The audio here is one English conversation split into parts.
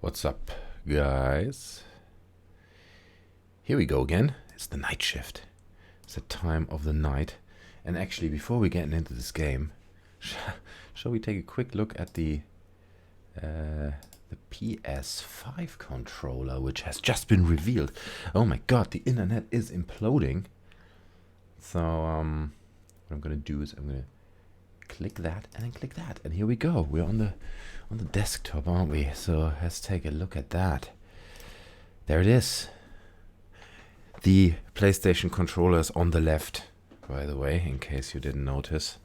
What's up, guys? Here we go again. It's the night shift. It's the time of the night. And actually, before we get into this game, shall we take a quick look at the PS5 controller, which has just been revealed. Oh my god, the internet is imploding. So what I'm gonna do is I'm gonna click that and then click that, and here we go. We're on the desktop, aren't we? So let's take a look at that. There it is. The PlayStation controller is on the left, by the way, in case you didn't notice.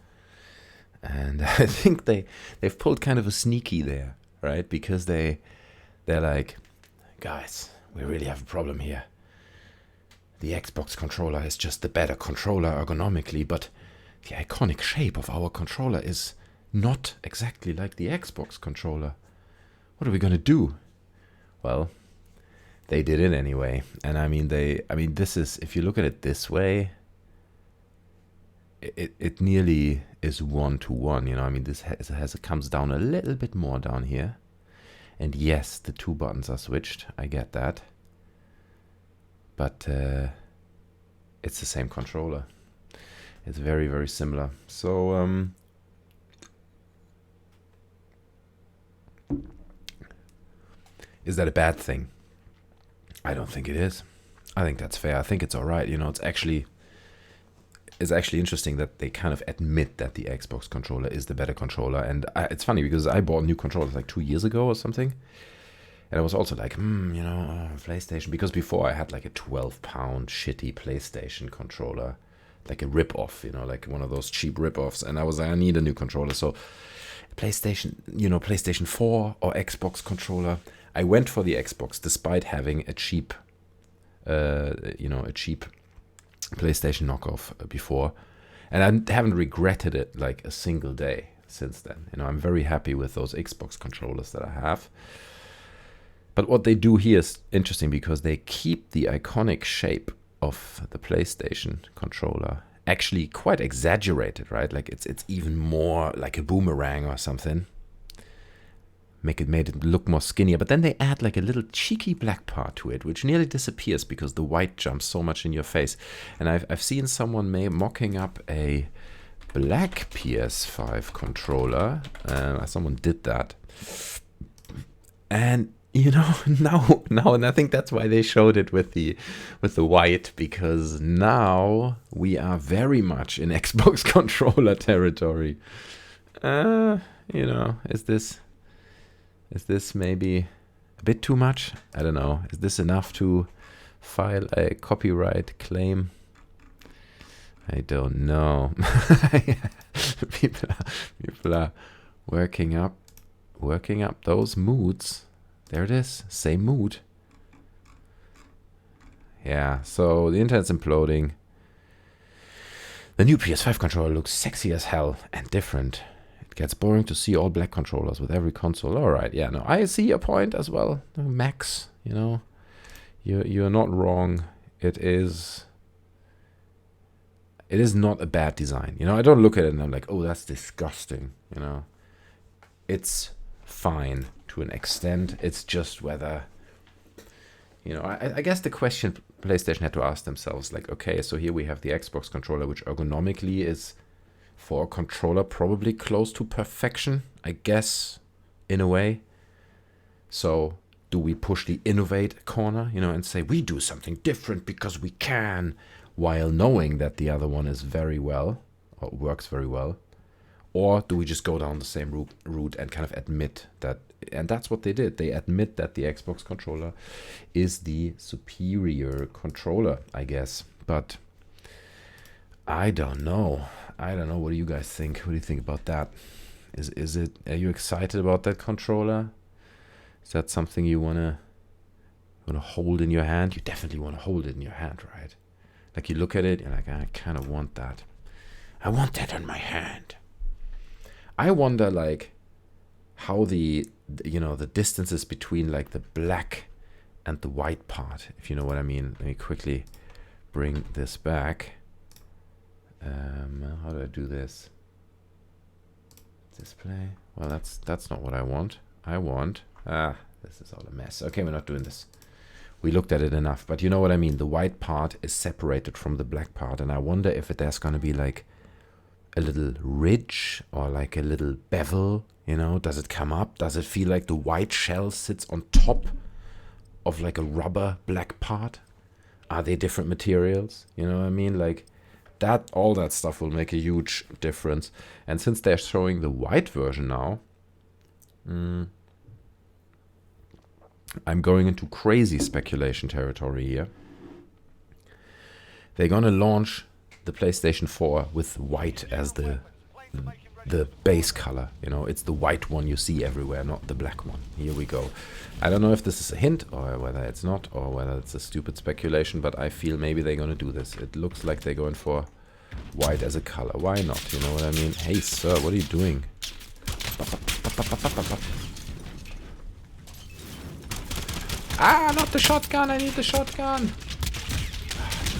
And I think they've pulled kind of a sneaky there, right? Because they're like, guys, we really have a problem here. The Xbox controller is just the better controller ergonomically, but the iconic shape of our controller is not exactly like the Xbox controller. What are we gonna do? Well, they did it anyway. And I mean, this is, if you look at it this way, it nearly is 1-to-1, you know. I mean, this it comes down a little bit more down here. And yes, the two buttons are switched. I get that. But it's the same controller. It's very, very similar. So is that a bad thing? I don't think it is. I think that's fair. I think it's all right. You know, it's actually interesting that they kind of admit that the Xbox controller is the better controller. And it's funny because I bought new controllers like 2 years ago or something. And I was also like, PlayStation. Because before I had like a 12-pound shitty PlayStation controller. Like a rip-off, you know, like one of those cheap rip-offs. And I was like, I need a new controller. So PlayStation 4 or Xbox controller. I went for the Xbox despite having a cheap, PlayStation knockoff before. And I haven't regretted it like a single day since then. You know, I'm very happy with those Xbox controllers that I have. But what they do here is interesting because they keep the iconic shape of the PlayStation controller actually quite exaggerated, right? Like it's even more like a boomerang or something. Made it look more skinnier, but then they add like a little cheeky black part to it, which nearly disappears because the white jumps so much in your face. And I've seen someone mocking up a black PS5 controller. Someone did that, and you know, now, and I think that's why they showed it with the white, because now we are very much in Xbox controller territory. You know, is this maybe a bit too much? I don't know. Is this enough to file a copyright claim? I don't know. People are working up those moods. There it is, same mood. Yeah, so the internet's imploding. The new PS5 controller looks sexy as hell and different. It gets boring to see all black controllers with every console. Alright, yeah, no, I see your point as well. Max, you know, you're not wrong. It is not a bad design. You know, I don't look at it and I'm like, oh, that's disgusting. You know, it's fine to an extent. It's just whether, you know, I guess the question PlayStation had to ask themselves, like, okay, so here we have the Xbox controller, which ergonomically is for a controller probably close to perfection, I guess, in a way. So do we push the innovate corner, you know, and say we do something different because we can, while knowing that the other one is very well, or works very well? Or do we just go down the same route and kind of admit that, and that's what they did. They admit that the Xbox controller is the superior controller, I guess. But I don't know. What do you guys think? What do you think about that? Are you excited about that controller? Is that something you wanna hold in your hand? You definitely want to hold it in your hand, right? Like you look at it, you're like, I kind of want that. I want that in my hand. I wonder, like, how the distances between like the black and the white part, if you know what I mean. Let me quickly bring this back. How do I do this? Display. Well, that's not what I want. This is all a mess. Okay, we're not doing this. We looked at it enough, but you know what I mean. The white part is separated from the black part, and I wonder if there's going to be like a little ridge or like a little bevel, you know. Does it come up? Does it feel like the white shell sits on top of like a rubber black part? Are they different materials? You know what I mean? Like that, all that stuff will make a huge difference. And since they're showing the white version now, I'm going into crazy speculation territory here. They're gonna launch the PlayStation 4 with white as the base color. You know, it's the white one you see everywhere, not the black one. Here we go. I don't know if this is a hint or whether it's not, or whether it's a stupid speculation, but I feel maybe they're gonna do this. It looks like they're going for white as a color. Why not? You know what I mean? Hey, sir, what are you doing? Ah, not the shotgun. I need the shotgun.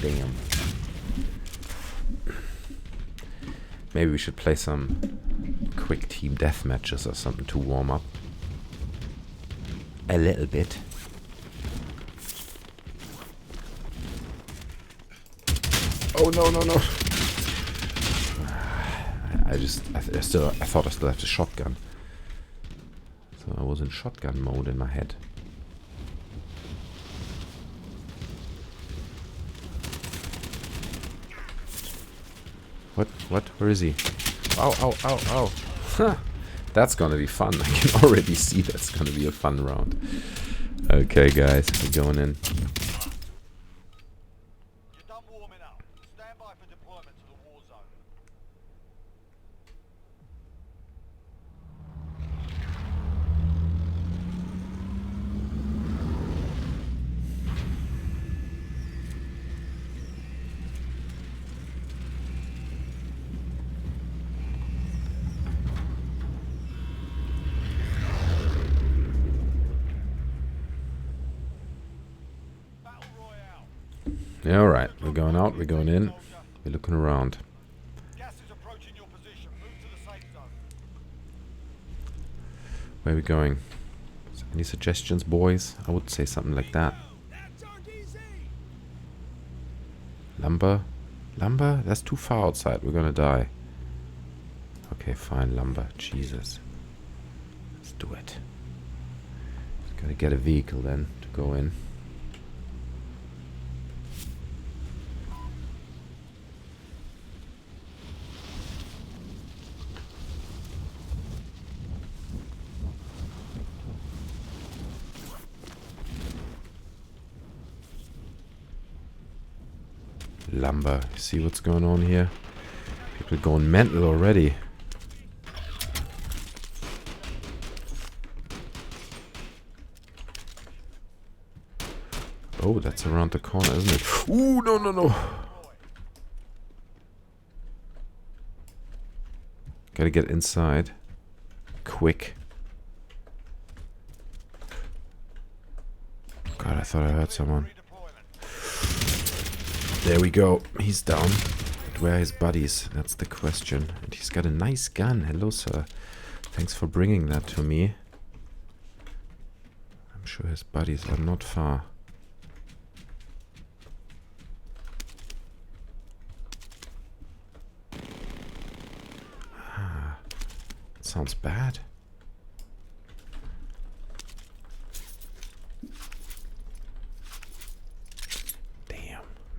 Damn. Maybe we should play some quick team death matches or something to warm up. A little bit. Oh, no, no, no. I thought I still have the shotgun. So I was in shotgun mode in my head. What? Where is he? Ow, ow, ow, ow. Huh. That's gonna be fun. I can already see that's gonna be a fun round. Okay, guys, we're going in. You're done warming up. Stand by for deployment to the war zone. Yeah, alright. We're going out, we're going in. We're looking around. Gas is approaching your position. Move to the safe zone. Where are we going? Any suggestions, boys? I would say something like that. Lumber? Lumber? That's too far outside. We're gonna die. Okay, fine. Lumber. Jesus. Let's do it. Just gotta get a vehicle then to go in. Lumber. See what's going on here? People are going mental already. Oh, that's around the corner, isn't it? Ooh, no, no, no. Gotta get inside. Quick. God, I thought I heard someone. There we go. He's down. But where are his buddies? That's the question. And he's got a nice gun. Hello, sir. Thanks for bringing that to me. I'm sure his buddies are not far. Ah, that sounds bad.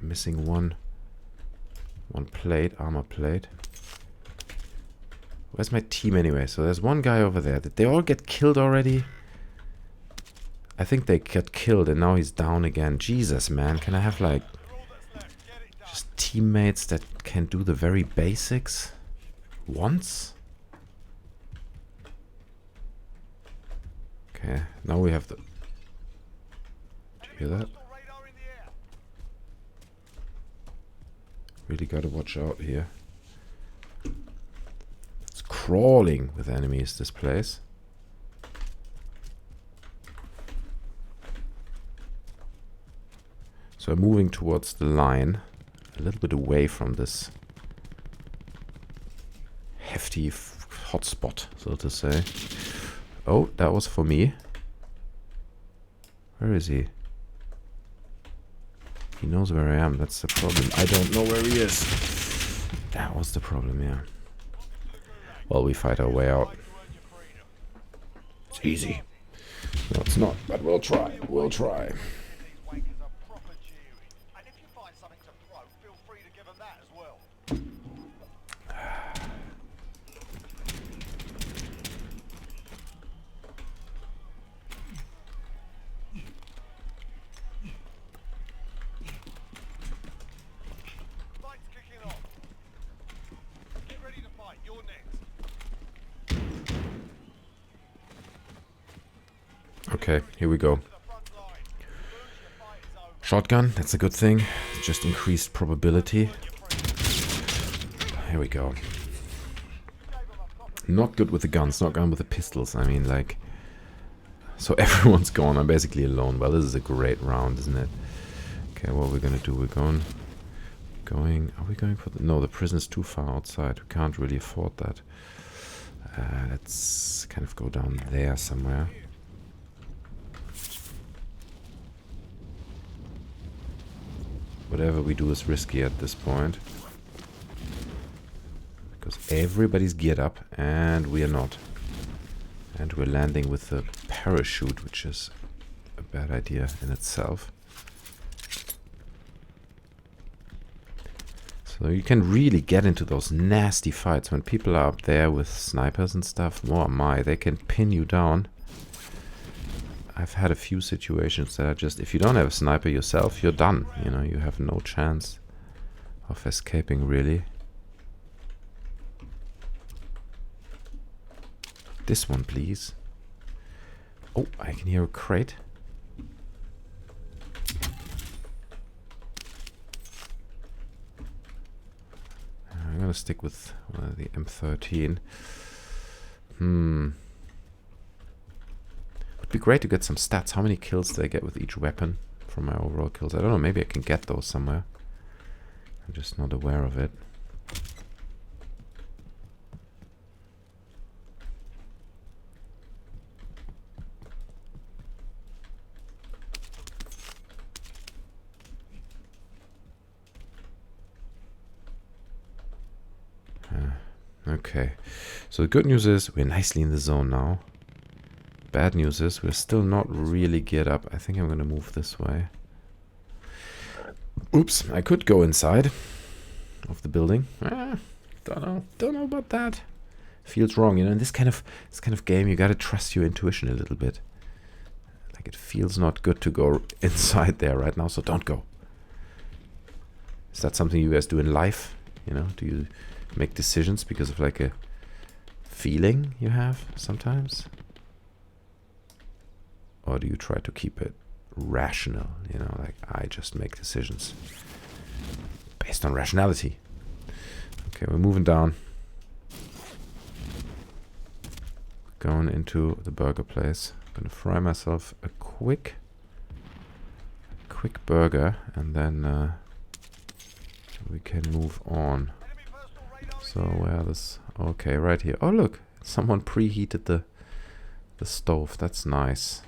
Missing one plate, armor plate. Where's my team anyway? So there's one guy over there. Did they all get killed already? I think they got killed and now he's down again. Jesus, man. Can I have like just teammates that can do the very basics once? Okay, now we have the... Did you hear that? Really gotta watch out here. It's crawling with enemies, this place. So I'm moving towards the line, a little bit away from this hefty hotspot, so to say. Oh, that was for me. Where is he? He knows where I am. That's the problem. I don't know where he is. That was the problem, yeah. Well, we fight our way out. It's easy. No, it's not, but we'll try. We'll try. These wankers are proper cheery. And if you find something to throw, feel free to give them that as well. Fight's kicking off. Get ready to fight. You're next. Okay, here we go. To the front line. Lose, your fight is over. Shotgun, that's a good thing. Just increased probability. Here we go. Not good with the guns, not good with the pistols. I mean, like... So everyone's gone. I'm basically alone. Well, this is a great round, isn't it? Okay, what are we gonna do? We're going... Are we going for the... No, the prison's too far outside. We can't really afford that. Let's kind of go down there somewhere. Whatever we do is risky at this point. Because everybody's geared up and we are not. And we're landing with the parachute, which is a bad idea in itself. So you can really get into those nasty fights when people are up there with snipers and stuff. Oh my, they can pin you down. I've had a few situations that are just, if you don't have a sniper yourself, you're done. You know, you have no chance of escaping, really. This one, please. Oh, I can hear a crate. I'm gonna stick with the M13. Would be great to get some stats. How many kills do I get with each weapon from my overall kills? I don't know, maybe I can get those somewhere. I'm just not aware of it. Okay, so the good news is we're nicely in the zone now. Bad news is we're still not really geared up. I think I'm gonna move this way. Oops, I could go inside of the building. Don't know about that. Feels wrong, you know. In this kind of game, you gotta trust your intuition a little bit. Like, it feels not good to go inside there right now, so don't go. Is that something you guys do in life? You know, do you make decisions because of like a feeling you have sometimes? Or do you try to keep it rational? You know, like, I just make decisions based on rationality. Okay, we're moving down. Going into the burger place. I'm gonna fry myself a quick burger, and then we can move on. So where this? Okay, right here. Oh look, someone preheated the stove. That's nice.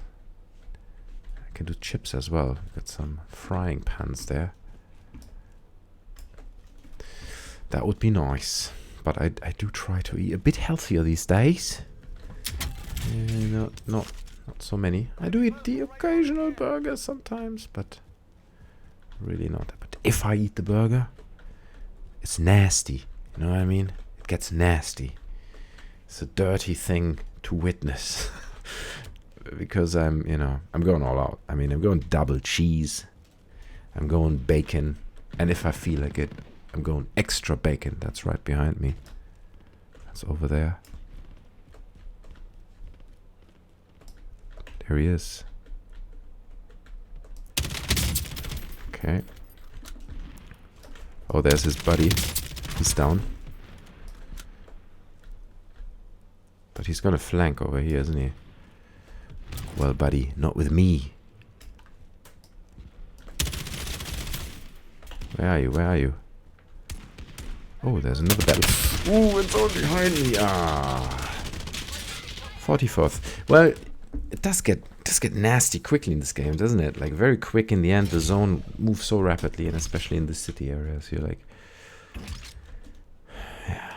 I can do chips as well. Got some frying pans there. That would be nice. But I do try to eat a bit healthier these days. Not so many. I do eat the occasional burger sometimes, but really not. But if I eat the burger, it's nasty. You know what I mean? It gets nasty. It's a dirty thing to witness. Because I'm going all out. I mean, I'm going double cheese. I'm going bacon. And if I feel like it, I'm going extra bacon. That's right behind me. That's over there. There he is. Okay. Oh, there's his buddy. He's down. But he's gonna flank over here, isn't he? Well, buddy, not with me. Where are you? Where are you? Oh, there's another battle. Oh, it's all behind me. Ah. 44th. Well, it does get nasty quickly in this game, doesn't it? Like very quick in the end. The zone moves so rapidly, and especially in the city areas. You're like, yeah.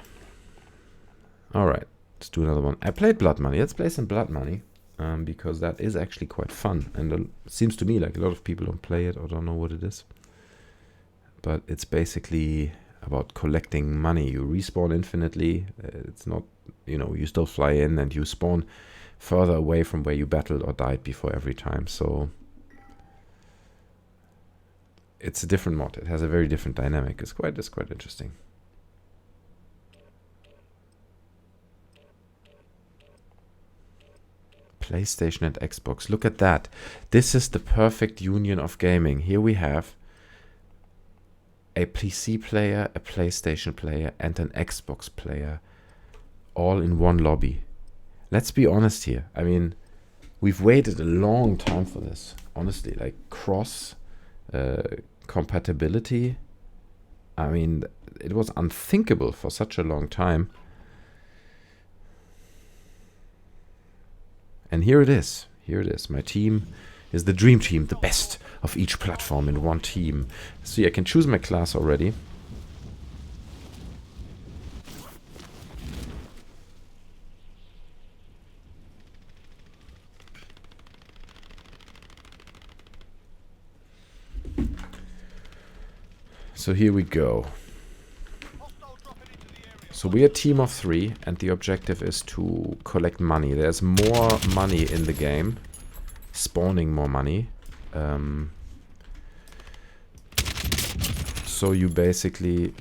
All right, let's do another one. I played Blood Money. Let's play some Blood Money, because that is actually quite fun, and it seems to me like a lot of people don't play it or don't know what it is. But it's basically about collecting money. You respawn infinitely. It's not, you know, you still fly in and you spawn further away from where you battled or died before every time. So it's a different mod. It has a very different dynamic. It's quite interesting. PlayStation and Xbox. Look at that. This is the perfect union of gaming. Here we have a PC player, a PlayStation player, and an Xbox player all in one lobby. Let's be honest here. I mean, we've waited a long time for this. Honestly, like cross compatibility. I mean, it was unthinkable for such a long time. And here it is. Here it is. My team is the dream team, the best of each platform in one team. See, I can choose my class already. So here we go. So we're a team of 3, and the objective is to collect money. There's more money in the game, spawning more money. So you basically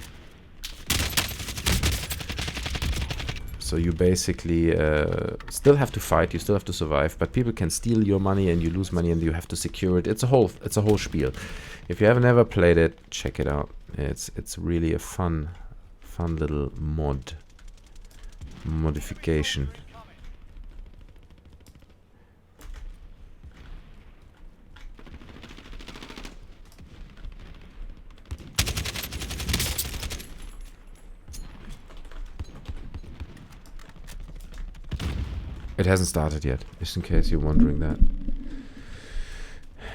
still have to fight. You still have to survive, but people can steal your money, and you lose money, and you have to secure it. It's a whole spiel. If you haven't ever played it, check it out. It's really a fun little modification. It hasn't started yet, just in case you're wondering that.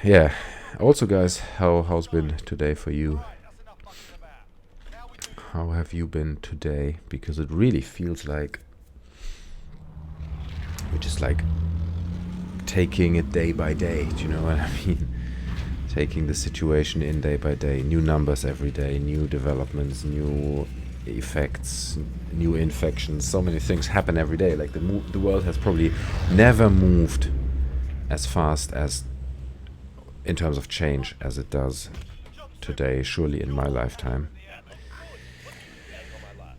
Yeah. Also, guys, how's been today for you? How have you been today? Because it really feels like we're just like taking it day by day. Do you know what I mean? Taking the situation in day by day. New numbers every day, new developments, new effects, new infections. So many things happen every day. Like the world has probably never moved as fast as in terms of change as it does today, surely in my lifetime.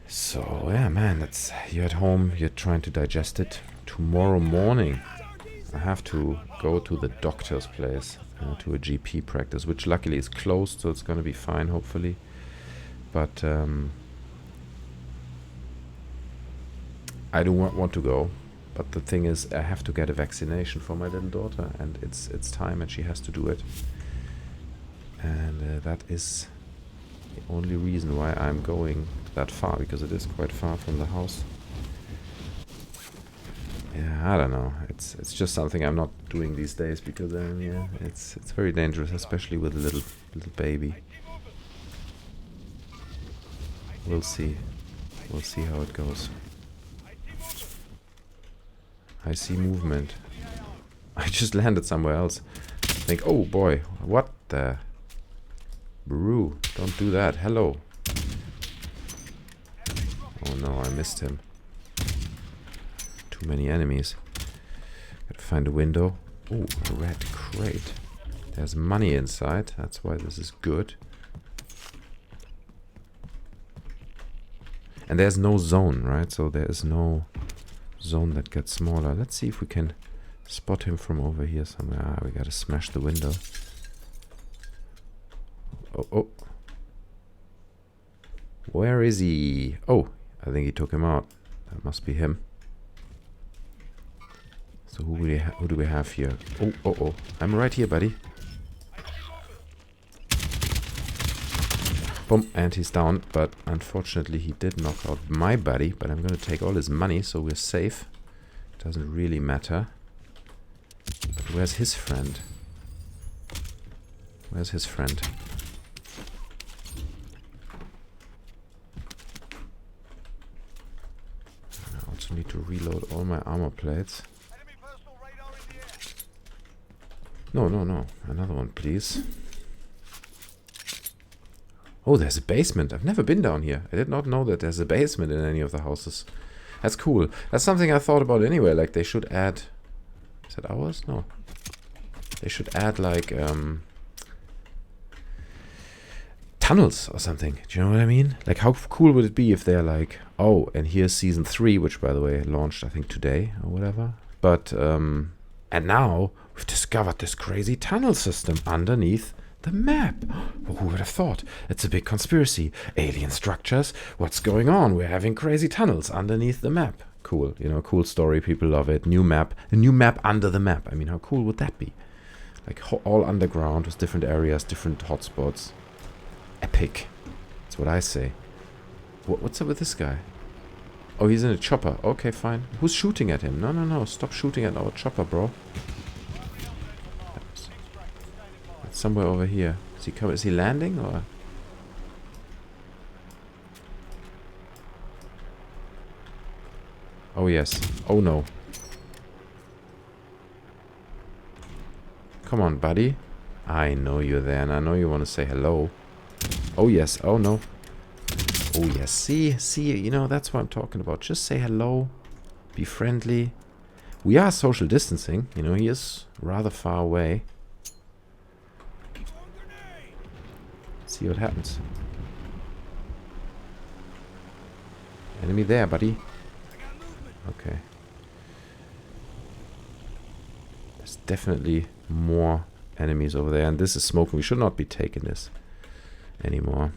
So yeah, man, you're at home, you're trying to digest it. Tomorrow morning I have to go to the doctor's place, to a GP practice, which luckily is closed, so it's gonna be fine, hopefully. But I do want to go. But the thing is, I have to get a vaccination for my little daughter, and it's time, and she has to do it. And that is the only reason why I'm going that far, because it is quite far from the house. Yeah, I don't know. It's just something I'm not doing these days, because yeah, it's very dangerous, especially with a little baby. We'll see. We'll see how it goes. I see movement. I just landed somewhere else. Think, oh boy, what the? Brew, don't do that. Hello. Oh no, I missed him. Too many enemies. Gotta find a window. Oh, a red crate. There's money inside. That's why this is good. And there's no zone, right? So there is no zone that gets smaller. Let's see if we can spot him from over here somewhere. Ah, we gotta smash the window. Oh. Where is he? Oh, I think he took him out. That must be him. So who do we have here? Oh. I'm right here, buddy. Boom, and he's down, but unfortunately he did knock out my buddy, but I'm gonna take all his money, so we're safe. Doesn't really matter. But where's his friend? Where's his friend? I also need to reload all my armor plates. Enemy personal radar in the air. No, no, no. Another one, please. Oh, there's a basement. I've never been down here. I did not know that there's a basement in any of the houses. That's cool. That's something I thought about anyway. Like, they should add... Is that ours? No. They should add, like, tunnels or something. Do you know what I mean? Like, how cool would it be if they're like, oh, and here's season 3, which, by the way, launched, I think, today or whatever. But, and now we've discovered this crazy tunnel system underneath the map. Well, who would have thought? It's a big conspiracy. Alien structures. What's going on? We're having crazy tunnels underneath the map. Cool. You know, cool story. People love it. New map. A new map under the map. I mean, how cool would that be? Like, all underground with different areas, different hotspots. Epic. That's what I say. What's up with this guy? Oh, he's in a chopper. Okay, fine. Who's shooting at him? No, no, no. Stop shooting at our chopper, bro. It's somewhere over here. Is he coming? Is he landing or? Oh yes. Oh no. Come on, buddy. I know you're there, and I know you want to say hello. Oh yes. Oh no. Oh yes. See, you know, that's what I'm talking about. Just say hello. Be friendly. We are social distancing. You know, he is rather far away. See what happens. Enemy there, buddy. Okay. There's definitely more enemies over there, and this is smoking. We should not be taking this anymore.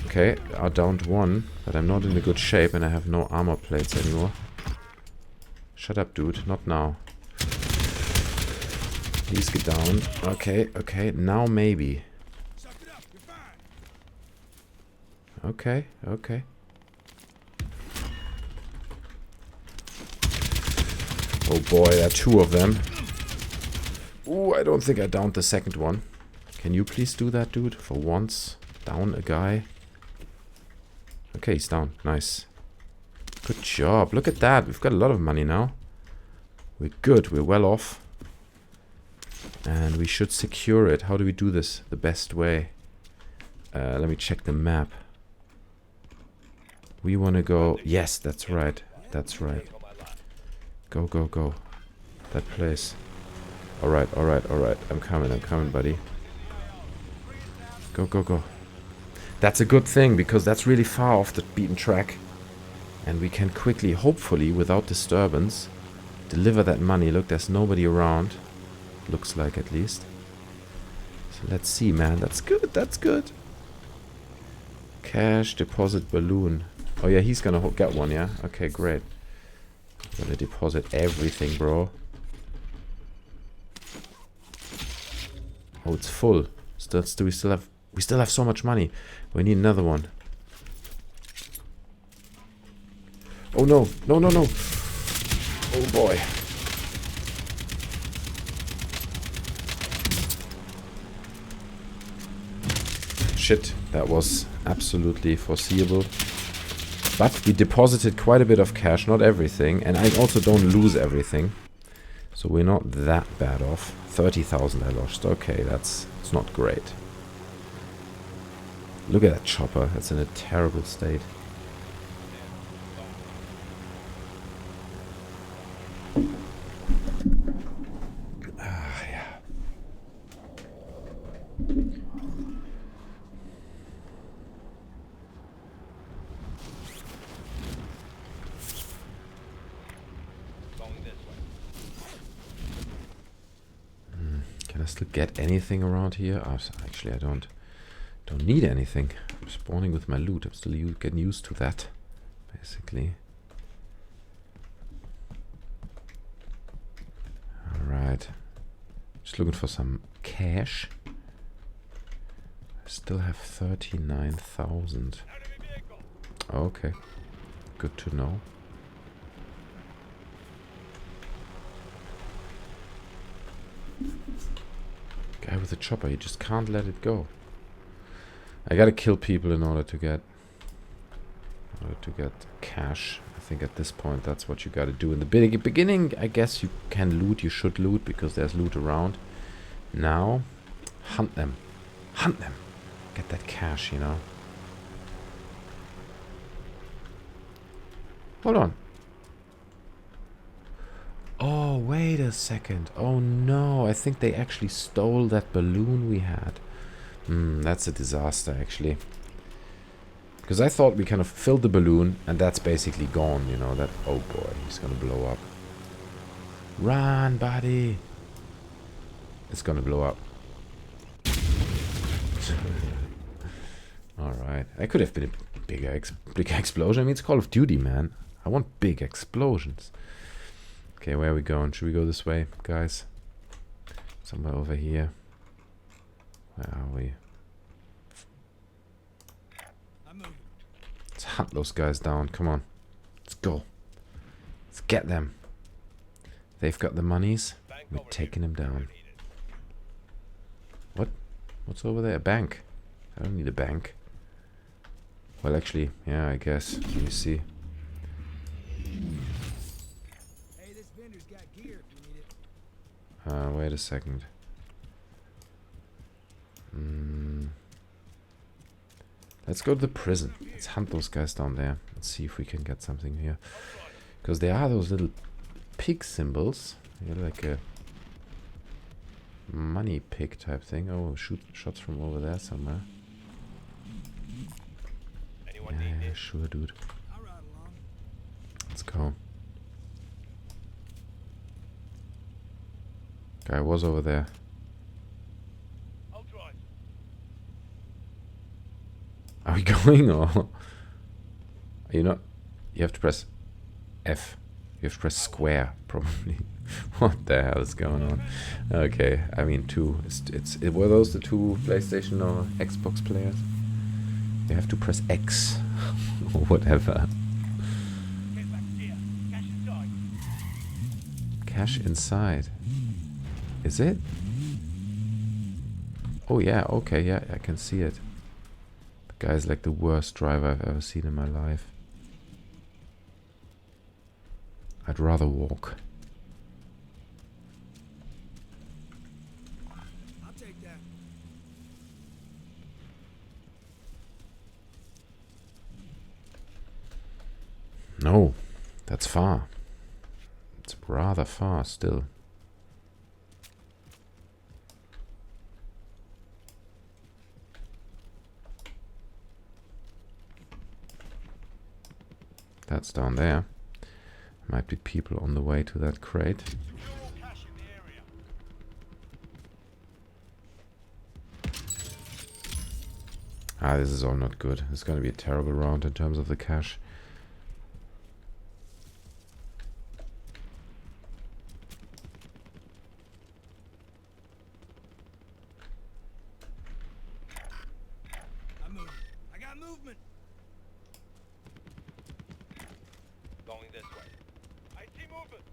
Okay, I downed one, but I'm not in a good shape and I have no armor plates anymore. Shut up, dude. Not now. Please get down. Okay, okay. Now maybe. Okay, okay. Oh boy, there are 2 of them. Ooh, I don't think I downed the second one. Can you please do that, dude? For once. Down a guy. Okay, he's down. Nice. Good job. Look at that. We've got a lot of money now. We're good. We're well off. And we should secure it. How do we do this the best way? Let me check the map. We want to go... Yes, that's right. That's right. Go, go, go. That place. Alright, alright, alright. I'm coming, buddy. Go, go, go. That's a good thing, because that's really far off the beaten track. And we can quickly, hopefully, without disturbance, deliver that money. Look, there's nobody around. Looks like, at least. So let's see, man. That's good, that's good. Cash, deposit, balloon. Oh yeah, he's gonna get one, yeah? Okay, great. Gonna deposit everything, bro. Oh, it's full. We still have so much money. We need another one. Oh no, no, no, no. Oh boy. Shit, that was absolutely foreseeable. But we deposited quite a bit of cash, not everything. And I also don't lose everything. So we're not that bad off. 30,000 I lost. Okay, it's not great. Look at that chopper. It's in a terrible state. Ah, yeah. Can I still get anything around here? Oh, actually, I don't need anything. I'm spawning with my loot. I'm still getting used to that, basically. Alright. Alright. Just looking for some cash. I still have 39,000. Okay. Good to know. Guy with the chopper, you just can't let it go. I gotta kill people in order to get cash. I think at this point that's what you gotta do. In the beginning, I guess you can loot, you should loot because there's loot around. Now, hunt them. Hunt them. Get that cash, you know. Hold on. Oh, wait a second. Oh no, I think they actually stole that balloon we had. That's a disaster, actually. Because I thought we kind of filled the balloon, and that's basically gone, you know. That. Oh boy, he's gonna blow up. Run, buddy! It's gonna blow up. Alright. That could have been a bigger explosion. I mean, it's Call of Duty, man. I want big explosions. Okay, where are we going? Should we go this way, guys? Somewhere over here. Where are we? Let's hunt those guys down. Come on. Let's go. Let's get them. They've got the monies. We're taking them down. What? What's over there? A bank. I don't need a bank. Well, actually, yeah, I guess. Let me see. Hey, this vendor's got gear if you need it. Wait a second. Let's go to the prison. Let's hunt those guys down there. Let's see if we can get something here. Because there are those little pig symbols. They're like a money pig type thing. Oh, shots from over there somewhere. Yeah, sure, dude. Let's go. Guy was over there. Are we going or are you not? You have to press F. You have to press square, probably. What the hell is going on? Okay, I mean two. Were those the two PlayStation or Xbox players? You have to press X or whatever. Cash inside. Is it? Oh yeah, okay, yeah, I can see it. The guy's like the worst driver I've ever seen in my life. I'd rather walk. I'll take that. No, that's far. It's rather far still. That's down there. Might be people on the way to that crate. Ah, this is all not good. It's going to be a terrible round in terms of the cash. I'm moving. I got movement. Going this way. I see movement.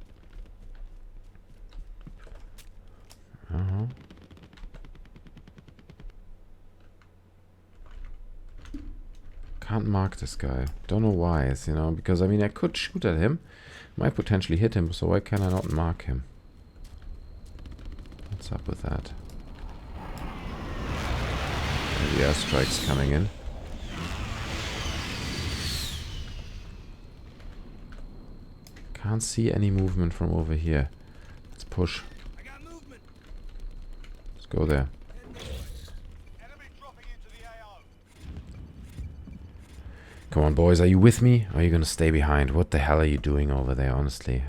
Can't mark this guy. Don't know why. It's, you know, because I mean I could shoot at him, might potentially hit him. So why can I not mark him? What's up with that? The airstrike's coming in. Can't see any movement from over here. Let's push. I got movement. Let's go there. Enemy dropping into the AO. Come on, boys. Are you with me? Or are you gonna stay behind? What the hell are you doing over there, honestly?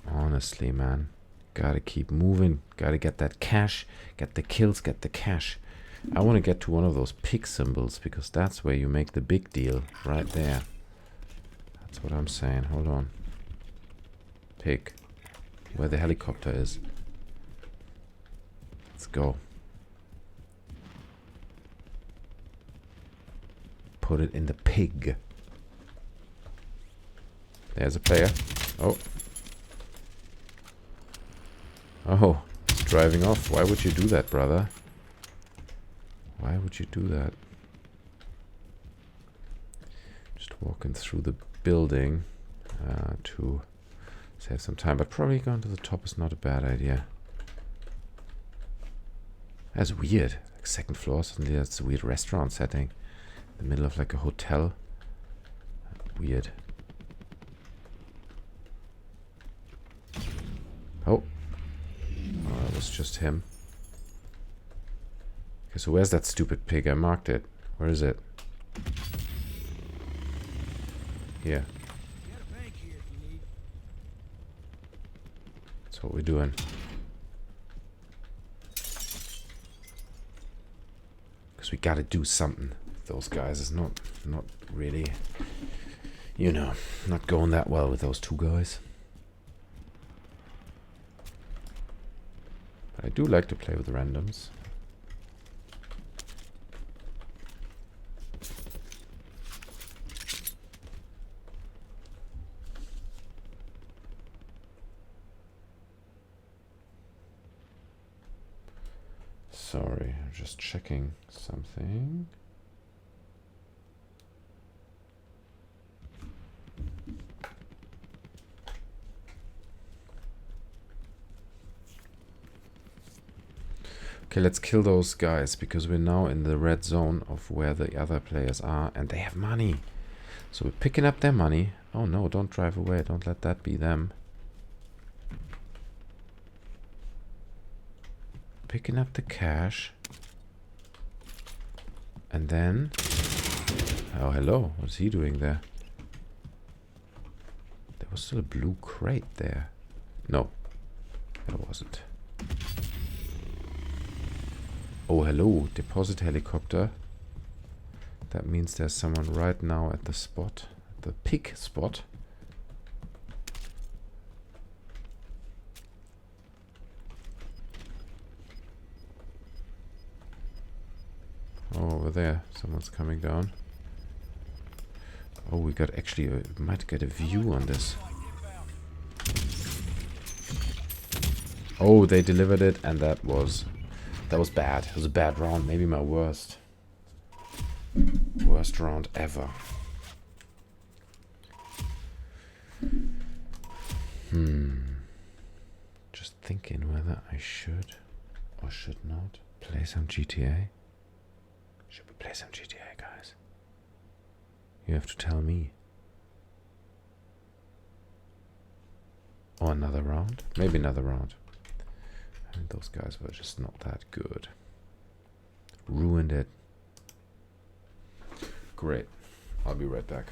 Honestly, man. Gotta keep moving. Gotta get that cash. Get the kills, get the cash. I want to get to one of those pig symbols, because that's where you make the big deal. Right there. That's what I'm saying. Hold on. Pig. Where the helicopter is. go. Put it in the pig. There's a player. Oh. Oh, he's driving off. Why would you do that, brother? Why would you do that? Just walking through the building to save some time. But probably going to the top is not a bad idea. That's weird. Like second floor, suddenly that's a weird restaurant setting. In the middle of like a hotel. Weird. Oh. Oh, that was just him. Okay, so where's that stupid pig? I marked it. Where is it? Here. Got a bank here if you need. That's what we're doing. Because we gotta do something. Those guys is not really, you know, not going that well with those two guys. But I do like to play with randoms. Sorry, I'm just checking something. Okay, let's kill those guys because we're now in the red zone of where the other players are and they have money. So we're picking up their money. Oh no, don't drive away. Don't let that be them. Picking up the cash. And then... Oh, hello. What's he doing there? There was still a blue crate there. No, there wasn't. Oh, hello. Deposit helicopter. That means there's someone right now at the spot. The pig spot. Oh, over there. Someone's coming down. Oh, we got actually... might get a view on this. Oh, they delivered it and that was bad. It was a bad round. Maybe my worst round ever. Just thinking whether I should or should not play some GTA. Should we play some GTA, guys? You have to tell me. Or another round? Maybe another round. I think those guys were just not that good. Ruined it. Great. I'll be right back.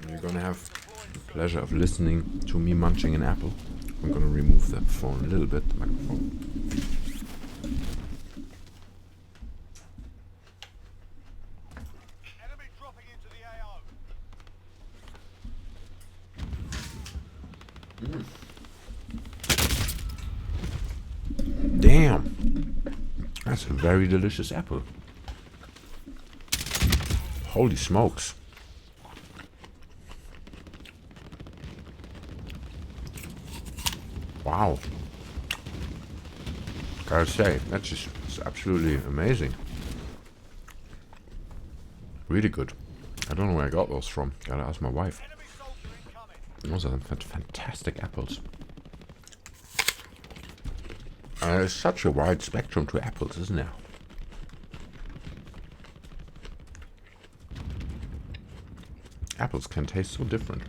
You're gonna have the pleasure of listening to me munching an apple. I'm gonna remove the phone a little bit, the microphone. Enemy dropping into the AO. Damn! That's a very delicious apple. Holy smokes. Wow. Gotta say, that's just it's absolutely amazing. Really good. I don't know where I got those from. Gotta ask my wife. Enemy soldier incoming. Those are fantastic apples. There's such a wide spectrum to apples, isn't there? Apples can taste so different.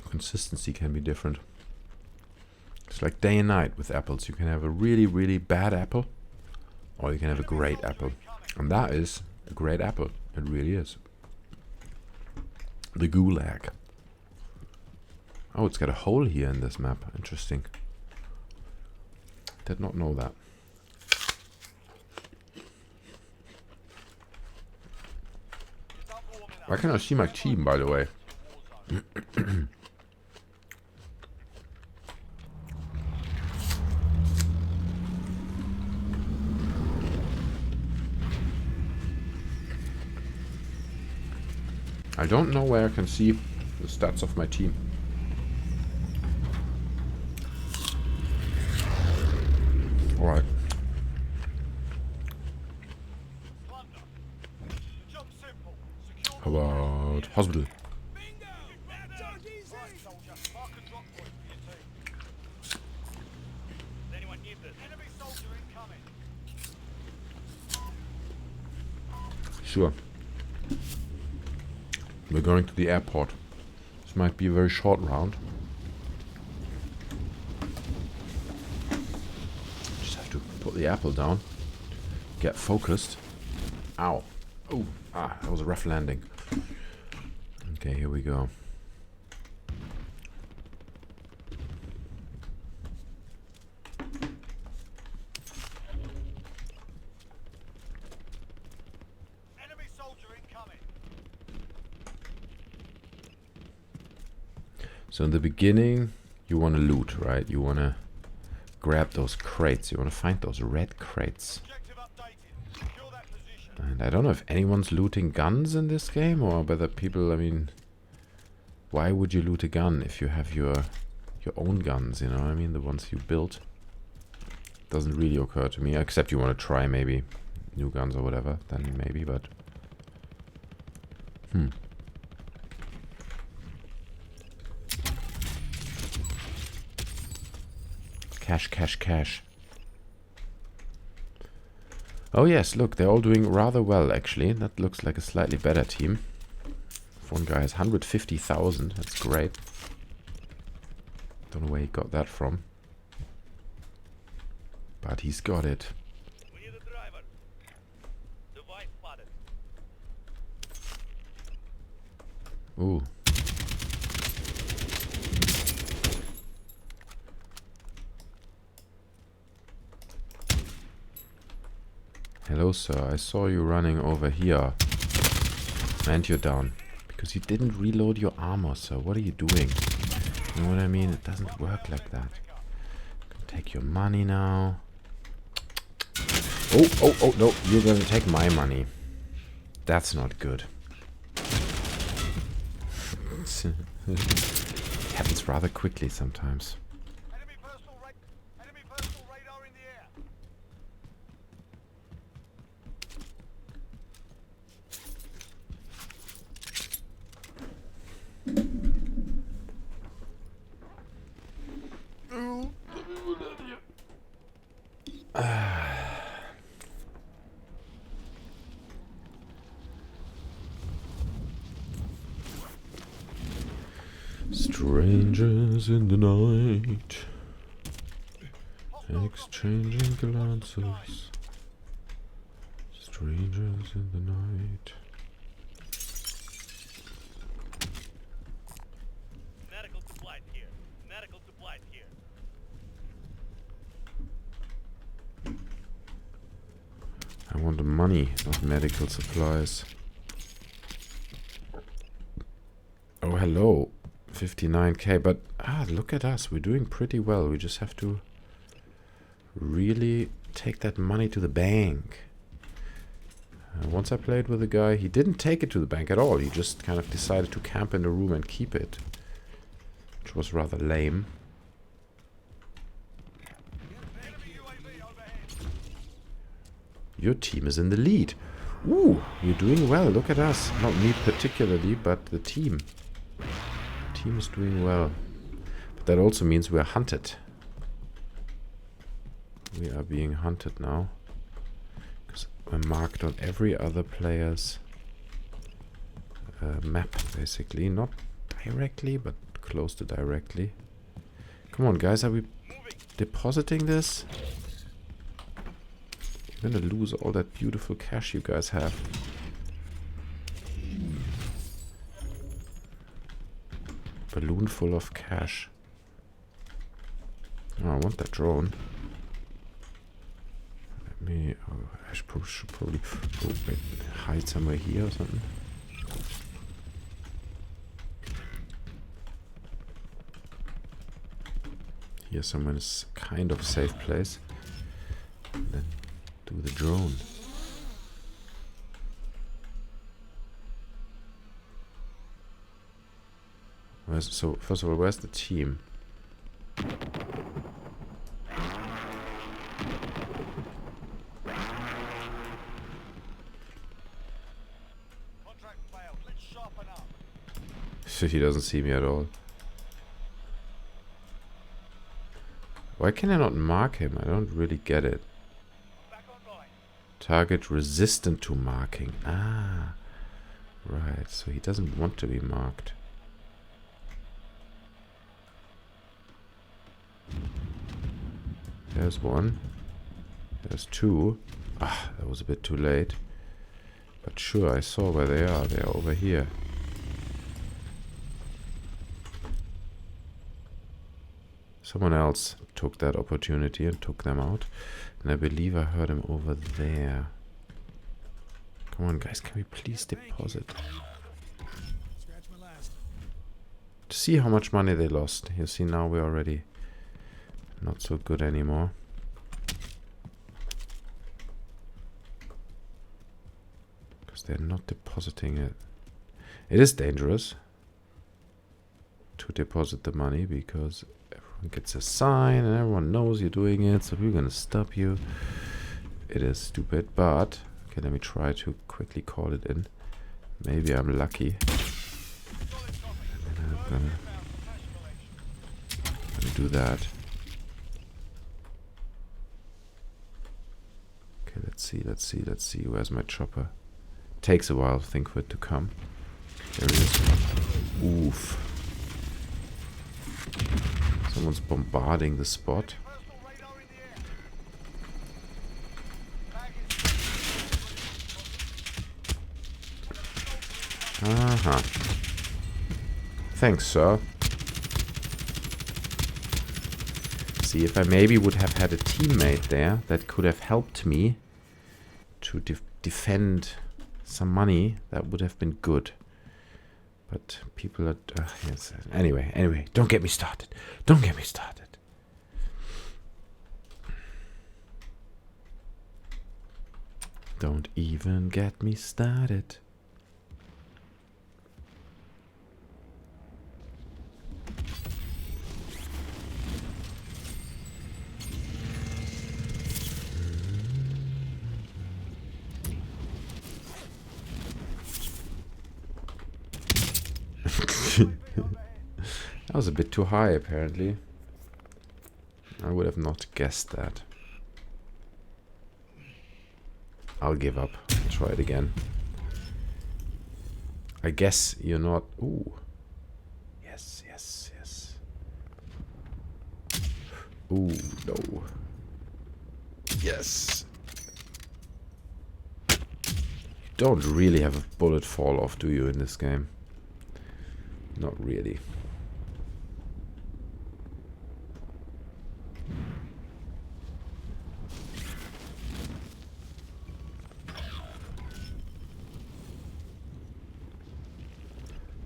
Consistency can be different. It's like day and night with apples. You can have a really, really bad apple, or you can have a great apple. And that is a great apple. It really is. The Gulag. Oh, it's got a hole here in this map. Interesting. Did not know that. Why can't I see my team, by the way? I don't know where I can see the stats of my team. Alright. How about hospital? Sure. We're going to the airport. This might be a very short round. Just have to put the apple down. Get focused. Ow. Oh, that was a rough landing. Okay, here we go. Enemy soldier incoming. So in the beginning, you want to loot, right? You want to grab those crates. You want to find those red crates. Objective updated. Secure that position. And I don't know if anyone's looting guns in this game, or whether people, I mean, why would you loot a gun if you have your own guns, you know what I mean? The ones you built. Doesn't really occur to me, except you want to try maybe new guns or whatever, then maybe, but... Cash, cash, cash. Oh yes, look, they're all doing rather well, actually. That looks like a slightly better team. One guy has 150,000. That's great. Don't know where he got that from. But he's got it. We need a driver. Device spotted. Ooh. Hello, sir. I saw you running over here. And you're down. Because you didn't reload your armor, sir. What are you doing? You know what I mean? It doesn't work like that. Take your money now. Oh, no. You're gonna take my money. That's not good. Happens rather quickly sometimes. Enemy personal radar in the air. Strangers in the night, exchanging glances. Strangers in the night. Medical supplies here. Medical supplies here. I want the money, not medical supplies. Oh, hello. 59k, but look at us. We're doing pretty well. We just have to really take that money to the bank. Once I played with a guy, he didn't take it to the bank at all. He just kind of decided to camp in the room and keep it, which was rather lame. Enemy UAV overhead. Your team is in the lead. Ooh, you're doing well. Look at us. Not me particularly, but the team. The team is doing well. But that also means we're hunted. We are being hunted now. Because we're marked on every other player's map, basically. Not directly, but close to directly. Come on, guys. Are we depositing this? You're gonna lose all that beautiful cash you guys have. Balloon full of cash. Oh, I want that drone. Let me... Oh, I should probably wait, hide somewhere here or something. Here somewhere is kind of a safe place. And then do the drone. So first of all, where's the team? Contract failed. Let's sharpen up. So he doesn't see me at all. Why can I not mark him? I don't really get it. Back online. Target resistant to marking. Ah, right. So he doesn't want to be marked. There's one. There's two. Ah, that was a bit too late. But sure, I saw where they are. They are over here. Someone else took that opportunity and took them out. And I believe I heard him over there. Come on, guys. Can we please deposit? Scratch my last. To see how much money they lost. You see, now we're already not so good anymore. Because they're not depositing it. It is dangerous to deposit the money because everyone gets a sign and everyone knows you're doing it, so we're gonna stop you. It is stupid, but okay, let me try to quickly call it in. Maybe I'm lucky. And then I'm gonna do that. Okay, let's see. Where's my chopper? Takes a while, I think, for it to come. There it is. Oof. Someone's bombarding the spot. Personal radar in the air. Uh-huh. Thanks, sir. See, if I maybe would have had a teammate there that could have helped me to defend some money, that would have been good. But people are... yes. Anyway, don't get me started. Don't get me started. Don't even get me started. That was a bit too high, apparently. I would have not guessed that. I'll give up. I'll try it again. I guess you're not... Ooh. Yes. Ooh, no. Yes. You don't really have a bullet fall off, do you, in this game? Not really.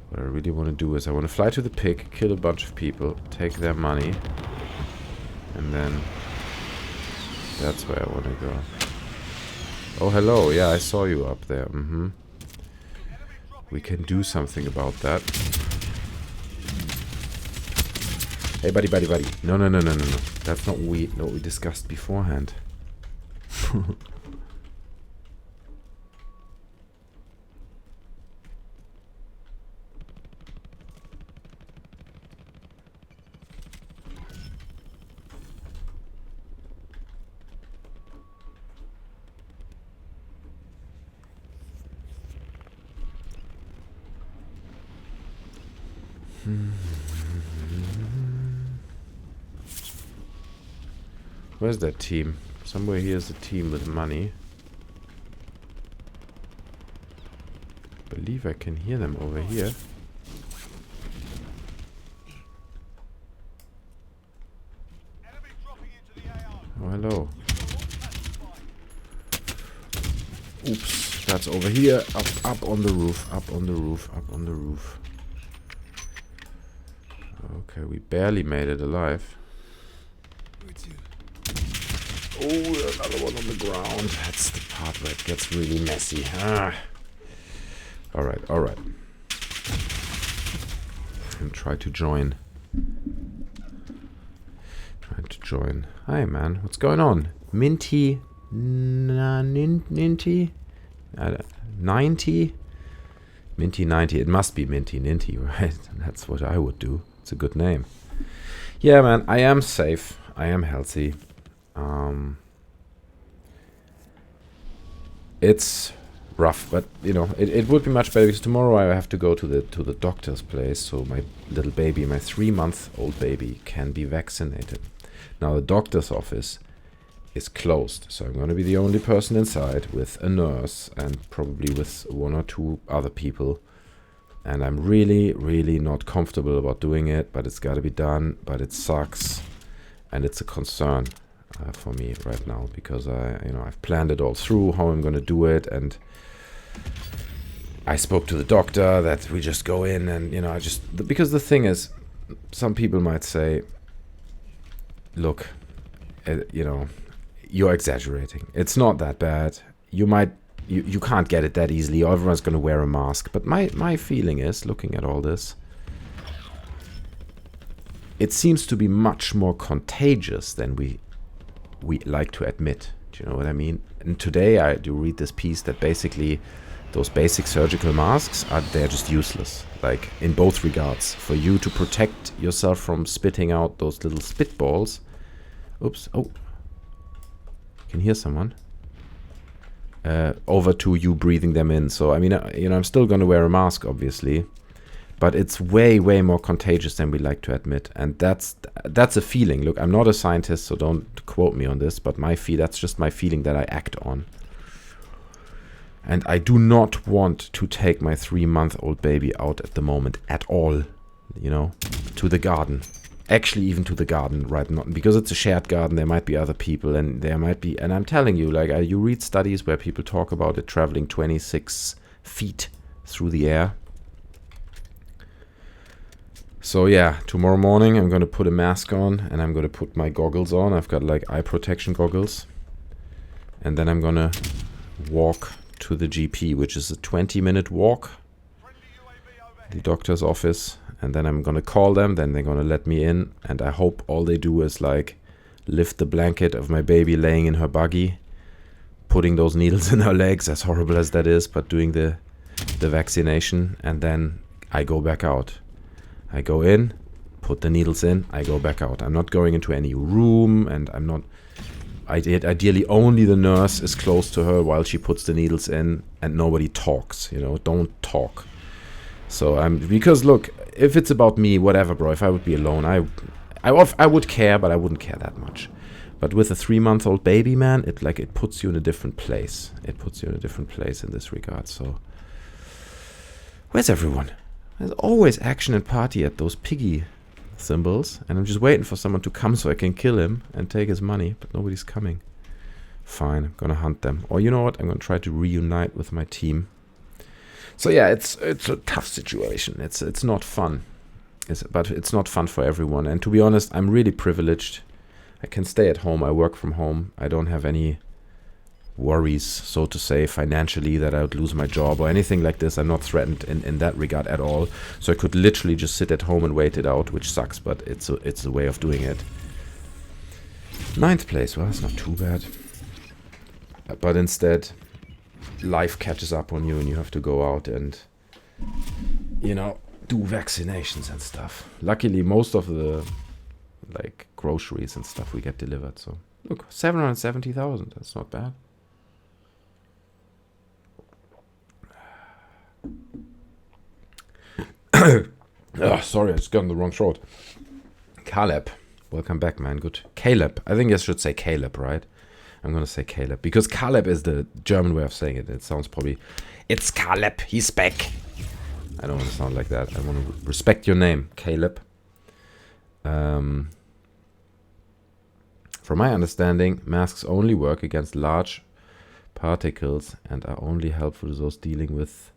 What I really want to do is I want to fly to the pig, kill a bunch of people, take their money, and then that's where I want to go. Oh, hello. Yeah, I saw you up there. We can do something about that. Hey, buddy. No. That's not what we discussed beforehand. Where's that team? Somewhere here's a team with money. I believe I can hear them over here. Enemy dropping into the AO. Oh, hello. Oops, that's over here. Up on the roof. Up on the roof. Up on the roof. Okay, we barely made it alive. Oh, another one on the ground. That's the part where it gets really messy. Alright, alright. And try to join. Try to join. Hi, man. What's going on? Minty... Ninty? 90? Minty 90. It must be Minty Ninty, right? That's what I would do. It's a good name. Yeah, man. I am safe. I am healthy. It's rough, but you know, it would be much better because tomorrow I have to go to the doctor's place, so my little baby, my 3-month-old baby, can be vaccinated. Now the doctor's office is closed, so I'm going to be the only person inside with a nurse and probably with 1 or 2 other people. And I'm really, really not comfortable about doing it, but it's got to be done. But it sucks, and it's a concern for me right now because I've planned it all through how I'm going to do it, and I spoke to the doctor that we just go in and because the thing is, some people might say, look, you're exaggerating. It's not that bad. You can't get it that easily. Everyone's going to wear a mask. But my feeling is, looking at all this, it seems to be much more contagious than we like to admit. Do you know what I mean? And today I do read this piece that basically those basic surgical masks they're just useless. Like in both regards. For you to protect yourself from spitting out those little spitballs. Oops. Oh. Can hear someone. Over to you breathing them in. So I mean, I'm still going to wear a mask, obviously, but it's way, way more contagious than we like to admit, and that's a feeling. Look, I'm not a scientist, so don't quote me on this, but that's just my feeling that I act on. And I do not want to take my 3-month-old baby out at the moment at all, to the garden. Actually, even to the garden, right? Not because it's a shared garden. There might be other people, and and I'm telling you, like, you read studies where people talk about it traveling 26 feet through the air. So yeah, tomorrow morning I'm gonna put a mask on and I'm gonna put my goggles on. I've got like eye protection goggles, and then I'm gonna walk to the GP, which is a 20-minute walk, the doctor's office. And then I'm gonna call them, then they're gonna let me in, and I hope all they do is like lift the blanket of my baby laying in her buggy, putting those needles in her legs, as horrible as that is, but doing the vaccination, and then I go back out. I go in, put the needles in, I go back out. I'm not going into any room, and I'm not... Ideally only the nurse is close to her while she puts the needles in, and nobody talks, don't talk. So because look, if it's about me, whatever, bro. If I would be alone, I would care, but I wouldn't care that much. But with a 3-month-old baby, man, it puts you in a different place. It puts you in a different place in this regard. So where's everyone? There's always action and party at those piggy symbols, and I'm just waiting for someone to come so I can kill him and take his money. But nobody's coming. Fine, I'm gonna hunt them. Or you know what? I'm gonna try to reunite with my team. So yeah, it's a tough situation. It's not fun, but it's not fun for everyone. And to be honest, I'm really privileged. I can stay at home. I work from home. I don't have any worries, so to say, financially that I would lose my job or anything like this. I'm not threatened in that regard at all. So I could literally just sit at home and wait it out, which sucks, but it's a way of doing it. 9th place. Well, it's not too bad. But instead, life catches up on you and you have to go out and do vaccinations and stuff. Luckily, most of the like groceries and stuff we get delivered. So look, 770,000. That's not bad. Oh, sorry, I just got in the wrong throat. Caleb. Welcome back, man. Good. Caleb. I think I should say Caleb, right? I'm going to say Caleb. Because Caleb is the German way of saying it. It sounds probably... It's Caleb. He's back. I don't want to sound like that. I want to respect your name, Caleb. From my understanding, masks only work against large particles and are only helpful to those dealing with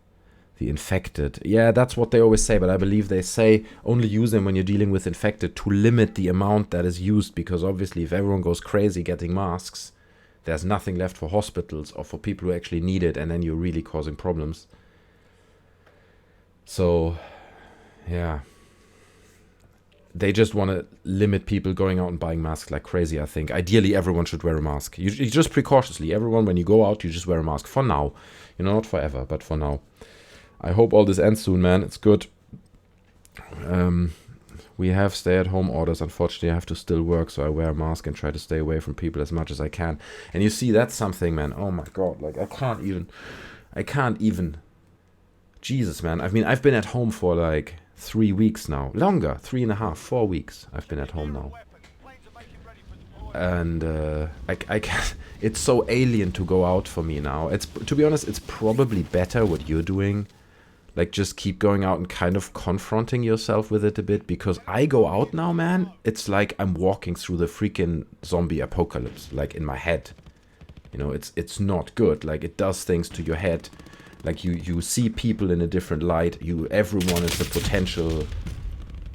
the infected. Yeah, that's what they always say, but I believe they say only use them when you're dealing with infected to limit the amount that is used, because obviously if everyone goes crazy getting masks, there's nothing left for hospitals or for people who actually need it, and then you're really causing problems. So, yeah. They just want to limit people going out and buying masks like crazy, I think. Ideally, everyone should wear a mask. You just precautiously. Everyone, when you go out, you just wear a mask. For now. You know, not forever, but for now. I hope all this ends soon, man. It's good. We have stay-at-home orders. Unfortunately, I have to still work, so I wear a mask and try to stay away from people as much as I can. And you see, that's something, man. Oh, my God. Like, I can't even... Jesus, man. I mean, I've been at home for, like... 3 weeks now. Longer. 3.5, 4 weeks. I've been at home now. And I can't, it's so alien to go out for me now. It's, to be honest, it's probably better what you're doing. Like, just keep going out and kind of confronting yourself with it a bit. Because I go out now, man. It's like I'm walking through the freaking zombie apocalypse. Like, in my head. You know, it's not good. Like, it does things to your head. Like, you see people in a different light. Everyone is a potential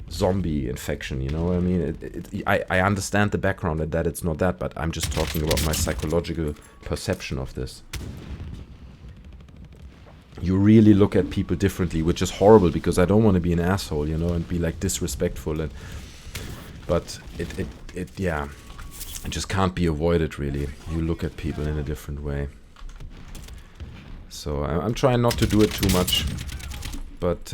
zombie infection, you know what I mean? I understand the background and that it's not that, but I'm just talking about my psychological perception of this. You really look at people differently, which is horrible because I don't want to be an asshole, you know, and be like disrespectful. But yeah, it just can't be avoided, really. You look at people in a different way. So I'm trying not to do it too much, but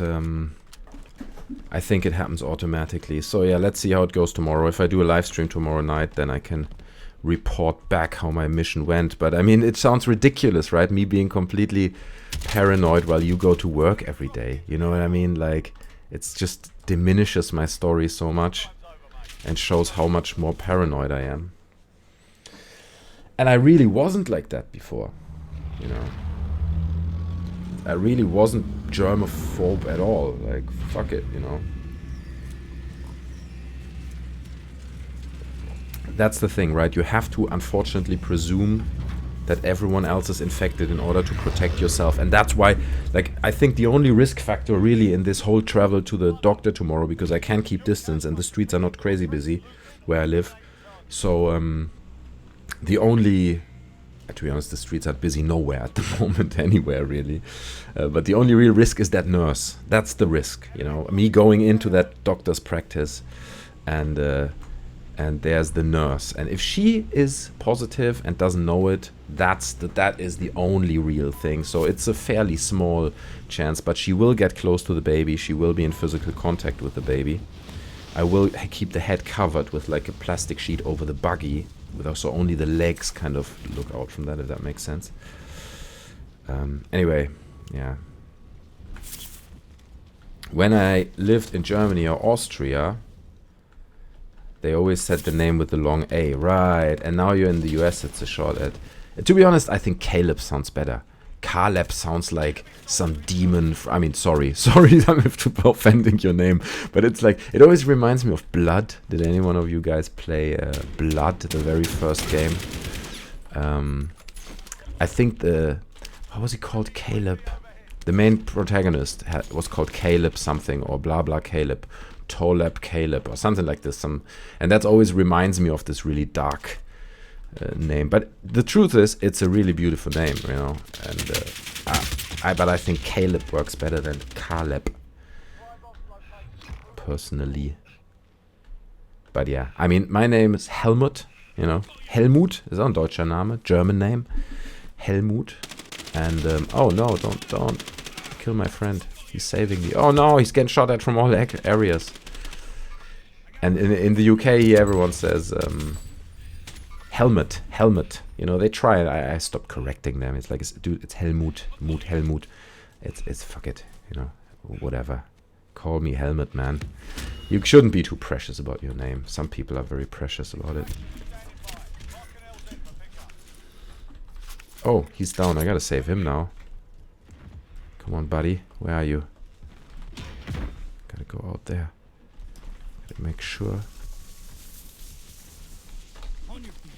I think it happens automatically. So yeah, let's see how it goes tomorrow. If I do a live stream tomorrow night, then I can report back how my mission went. But I mean, it sounds ridiculous, right? Me being completely paranoid while you go to work every day. You know what I mean? Like, it's just diminishes my story so much and shows how much more paranoid I am. And I really wasn't like that before, you know. I really wasn't germaphobe at all. Like, fuck it, you know. That's the thing, right? You have to, unfortunately, presume that everyone else is infected in order to protect yourself. And that's why, like, I think the only risk factor really in this whole travel to the doctor tomorrow, because I can keep distance and the streets are not crazy busy where I live. So, the only... To be honest, the streets are busy nowhere at the moment anywhere, really. But the only real risk is that nurse. That's the risk, you know. Me going into that doctor's practice and there's the nurse. And if she is positive and doesn't know it, that is the only real thing. So it's a fairly small chance, but she will get close to the baby. She will be in physical contact with the baby. I will keep the head covered with like a plastic sheet over the buggy, so only the legs kind of look out from that, if that makes sense. Anyway, yeah. When I lived in Germany or Austria, they always said the name with the long A. Right, and now you're in the US, it's a short ad. To be honest, I think Caleb sounds better. Caleb sounds like some demon. I mean, sorry, I'm offending your name, but it's like, it always reminds me of Blood. Did any one of you guys play Blood, the very first game? I think what was he called? Caleb. The main protagonist was called Caleb something, or blah blah Caleb, Toleb Caleb, or something like this. And that always reminds me of this really dark name. But the truth is, it's a really beautiful name, you know. And but I think Caleb works better than Caleb, personally. But yeah, I mean, my name is Helmut, you know. Helmut is auch ein deutscher Name, German name. Helmut. And oh no, don't kill my friend. He's saving me. Oh no, he's getting shot at from all areas. And in the UK, everyone says helmet. You know, they try it. I stopped correcting them. It's like, dude, it's Helmut. Helmut. It's fuck it. You know, whatever. Call me Helmet Man. You shouldn't be too precious about your name. Some people are very precious about it. Oh, he's down. I gotta save him now. Come on, buddy. Where are you? Gotta go out there. Gotta make sure.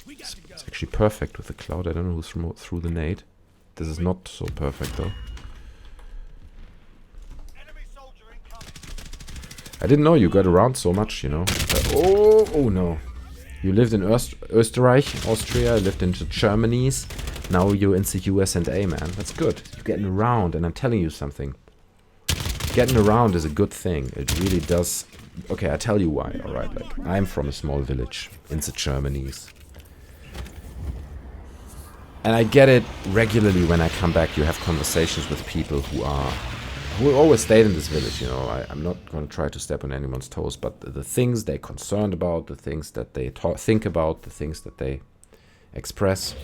It's actually perfect with the cloud. I don't know who threw the nade. This is not so perfect though. I didn't know you got around so much, you know. Oh no. You lived in Österreich, Austria, lived in Germany's. Now you're in the US and A, man. That's good. You're getting around, and I'm telling you something. Getting around is a good thing. It really does. Okay, I tell you why, alright? Like, I'm from a small village in the Germany's. And I get it regularly when I come back. You have conversations with people who always stayed in this village, you know. I'm not going to try to step on anyone's toes, but the things they're concerned about, the things that they think about, the things that they express,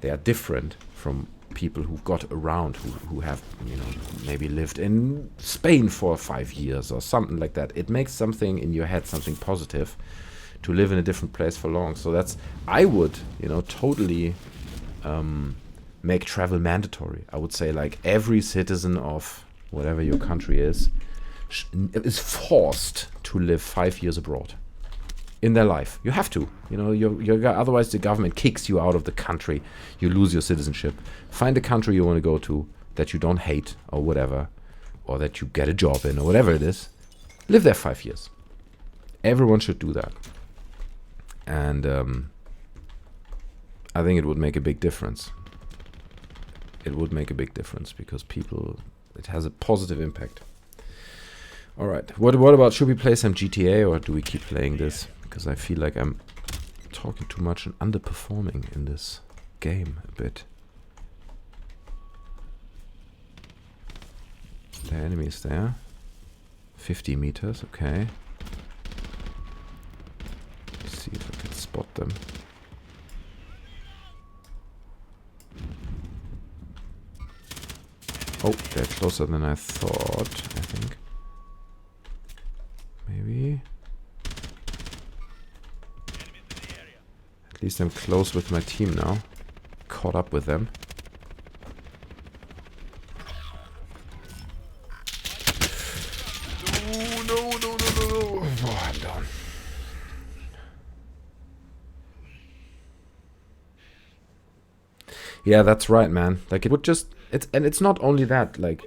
they are different from people who got around, who have, you know, maybe lived in Spain for 5 years or something like that. It makes something in your head, something positive, to live in a different place for long. So that's, I would, you know, totally make travel mandatory. I would say, like, every citizen of whatever your country is forced to live 5 years abroad in their life. You have to, you know. Otherwise the government kicks you out of the country. You lose your citizenship. Find a country you want to go to that you don't hate or whatever, or that you get a job in or whatever it is. Live there 5 years. Everyone should do that. And I think it would make a big difference. It would make a big difference because people, it has a positive impact. All right. What about, should we play some GTA or do we keep playing this? Because I feel like I'm talking too much and underperforming in this game a bit. There are enemies there. 50 meters, okay. Let's see if I can spot them. Oh, they're closer than I thought, I think. Maybe. At least I'm close with my team now. Caught up with them. No. Oh, I'm down. Yeah, that's right, man. Like, it would just... It's not only that, like,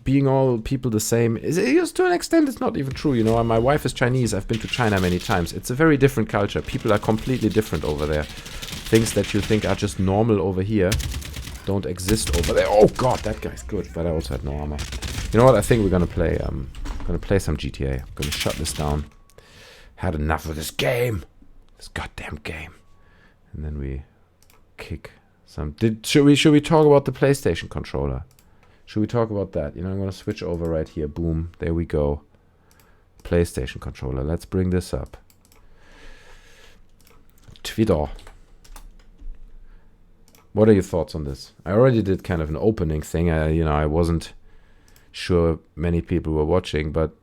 being all people the same is to an extent it's not even true, you know. My wife is Chinese. I've been to China many times. It's a very different culture. People are completely different over there. Things that you think are just normal over here don't exist over there. Oh god, that guy's good, but I also had no armor. You know what? I think we're gonna play some GTA. I'm gonna shut this down. Had enough of this game. This goddamn game. And then we kick some. Should we talk about the PlayStation controller? Should we talk about that? You know, I'm gonna switch over right here. Boom. There we go. PlayStation controller. Let's bring this up. Twitter. What are your thoughts on this? I already did kind of an opening thing. I wasn't sure many people were watching, but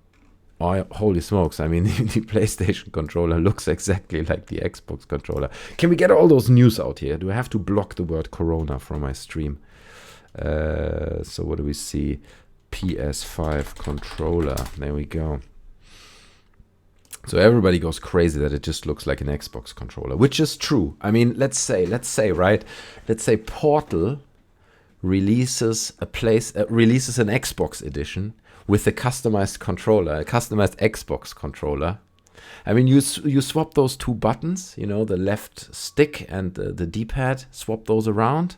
holy smokes, I mean, the PlayStation controller looks exactly like the Xbox controller. Can we get all those news out here? Do I have to block the word Corona from my stream? So what do we see? PS5 controller. There we go. So everybody goes crazy that it just looks like an Xbox controller, which is true. I mean, let's say Portal releases an Xbox edition with a customized controller, a customized Xbox controller. I mean, you swap those two buttons, you know, the left stick and the D-pad, swap those around.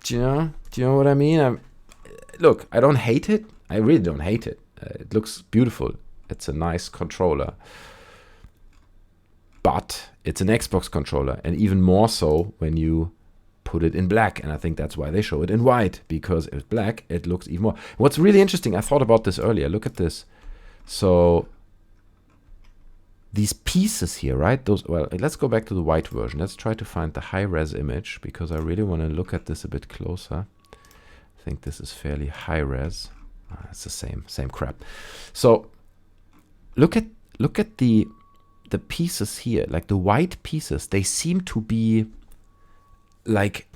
Do you know what I mean? Look, I don't hate it. I really don't hate it. It looks beautiful. It's a nice controller. But it's an Xbox controller, and even more so when you put it in black. And I think that's why they show it in white, because it's black, it looks even more. What's really interesting, I thought about this earlier. Look at this. So these pieces here, right? Well, let's go back to the white version. Let's try to find the high-res image, because I really want to look at this a bit closer. think this is fairly high res. It's the same crap. So look at the pieces here, like the white pieces. They seem to be like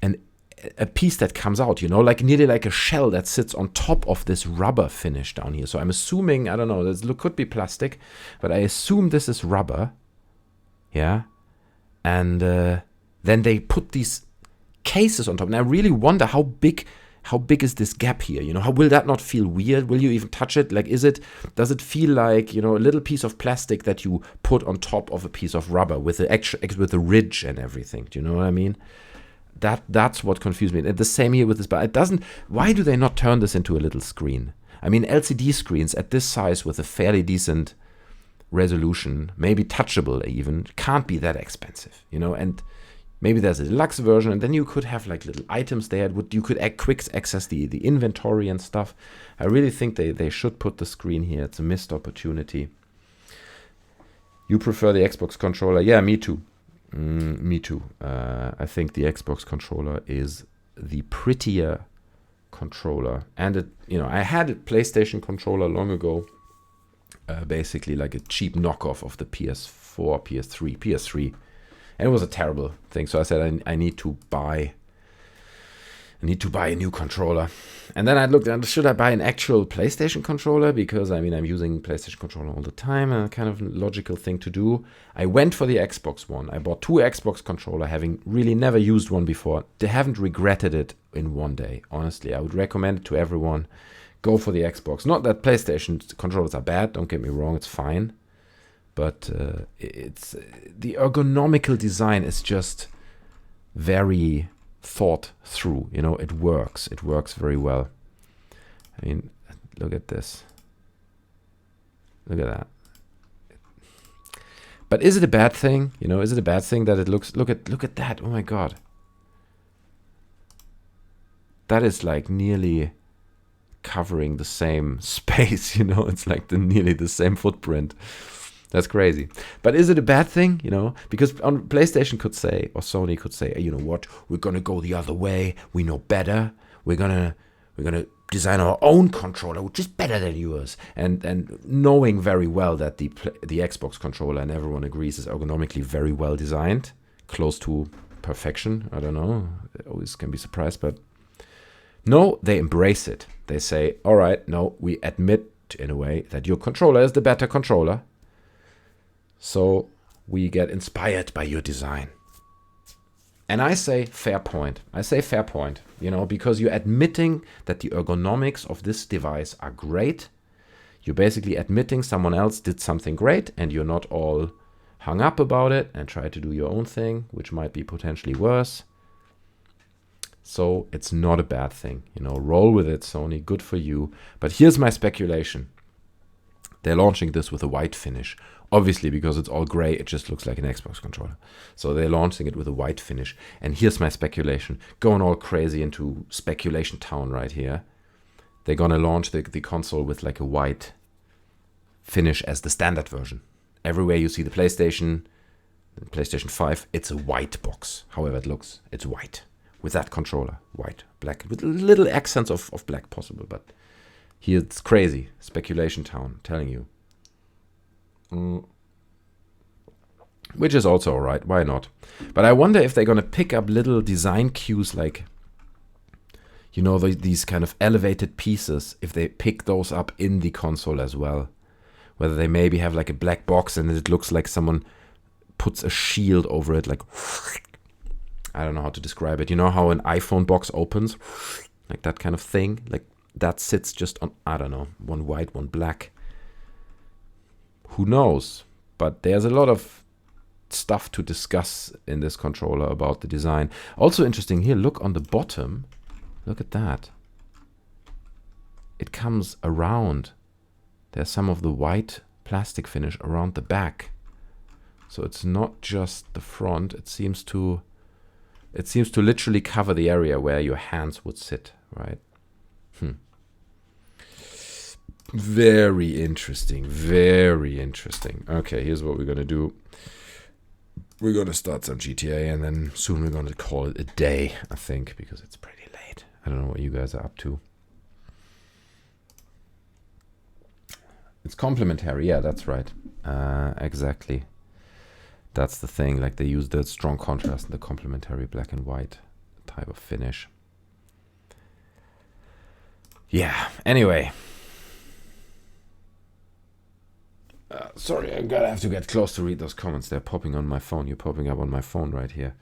a piece that comes out, you know, like nearly like a shell that sits on top of this rubber finish down here. So I'm assuming, I don't know, this could be plastic, but I assume this is rubber. Yeah. And then they put these cases on top. And I really wonder how big is this gap here? You know, how will that not feel weird? Will you even touch it? Like, does it feel like, you know, a little piece of plastic that you put on top of a piece of rubber with the ridge and everything? Do you know what I mean? That's what confused me. And the same here with this, but it doesn't. Why do they not turn this into a little screen? I mean, LCD screens at this size with a fairly decent resolution, maybe touchable even, can't be that expensive, you know. And maybe there's a deluxe version, and then you could have like little items there. You could quick access the inventory and stuff. I really think they should put the screen here. It's a missed opportunity. You prefer the Xbox controller? Yeah, me too. Me too. I think the Xbox controller is the prettier controller, and I had a PlayStation controller long ago, basically like a cheap knockoff of the PS4, PS3, and it was a terrible thing. So I said I need to buy a new controller. And then I looked at, should I buy an actual PlayStation controller? Because, I mean, I'm using PlayStation controller all the time, and a kind of logical thing to do. I went for the Xbox one. I bought 2 Xbox controller, having really never used one before. They haven't regretted it in one day. Honestly, I would recommend it to everyone. Go for the Xbox. Not that PlayStation controllers are bad, don't get me wrong, it's fine. But it's the ergonomical design is just very thought through, you know. It works very well. I mean, look at this, look at that. But is it a bad thing? You know, is it a bad thing that it looks, look at that, oh my god, that is like nearly covering the same space, you know. It's like nearly the same footprint. That's crazy. But is it a bad thing? You know, because on PlayStation could say, or Sony could say, you know what, we're gonna go the other way. We know better. We're gonna design our own controller, which is better than yours. And knowing very well that the Xbox controller, and everyone agrees, is ergonomically very well designed, close to perfection. I don't know. I always can be surprised, but no, they embrace it. They say, all right, no, we admit in a way that your controller is the better controller. So we get inspired by your design. And I say fair point. You know, because you're admitting that the ergonomics of this device are great. You're basically admitting someone else did something great, and you're not all hung up about it and try to do your own thing, which might be potentially worse. So it's not a bad thing. You know, roll with it, Sony. Good for you. But here's my speculation. They're launching this with a white finish. Obviously, because it's all gray, it just looks like an Xbox controller. So they're launching it with a white finish. And here's my speculation. Going all crazy into speculation town right here. They're going to launch the console with like a white finish as the standard version. Everywhere you see the PlayStation 5, it's a white box. However it looks, it's white. With that controller, white, black, with little accents of black possible. But here it's crazy. Speculation town, I'm telling you. Which is also alright, why not? But I wonder if they're gonna pick up little design cues, like, you know, these kind of elevated pieces, if they pick those up in the console as well. Whether they maybe have like a black box and it looks like someone puts a shield over it, like, I don't know how to describe it. You know how an iPhone box opens? Like that kind of thing, like that sits just on, I don't know, one white, one black. Who knows? But there's a lot of stuff to discuss in this controller about the design. Also interesting here, look on the bottom. Look at that. It comes around. There's some of the white plastic finish around the back. So it's not just the front. It seems to literally cover the area where your hands would sit, right? Very interesting, very interesting. Okay, here's what we're gonna do. We're gonna start some GTA, and then soon we're gonna call it a day, I think, because it's pretty late. I don't know what you guys are up to. It's complementary. Yeah, that's right. Exactly. That's the thing. Like they use the strong contrast and the complementary black and white type of finish. Yeah. Anyway. Sorry, I'm gonna have to get close to read those comments. They're popping on my phone. You're popping up on my phone right here.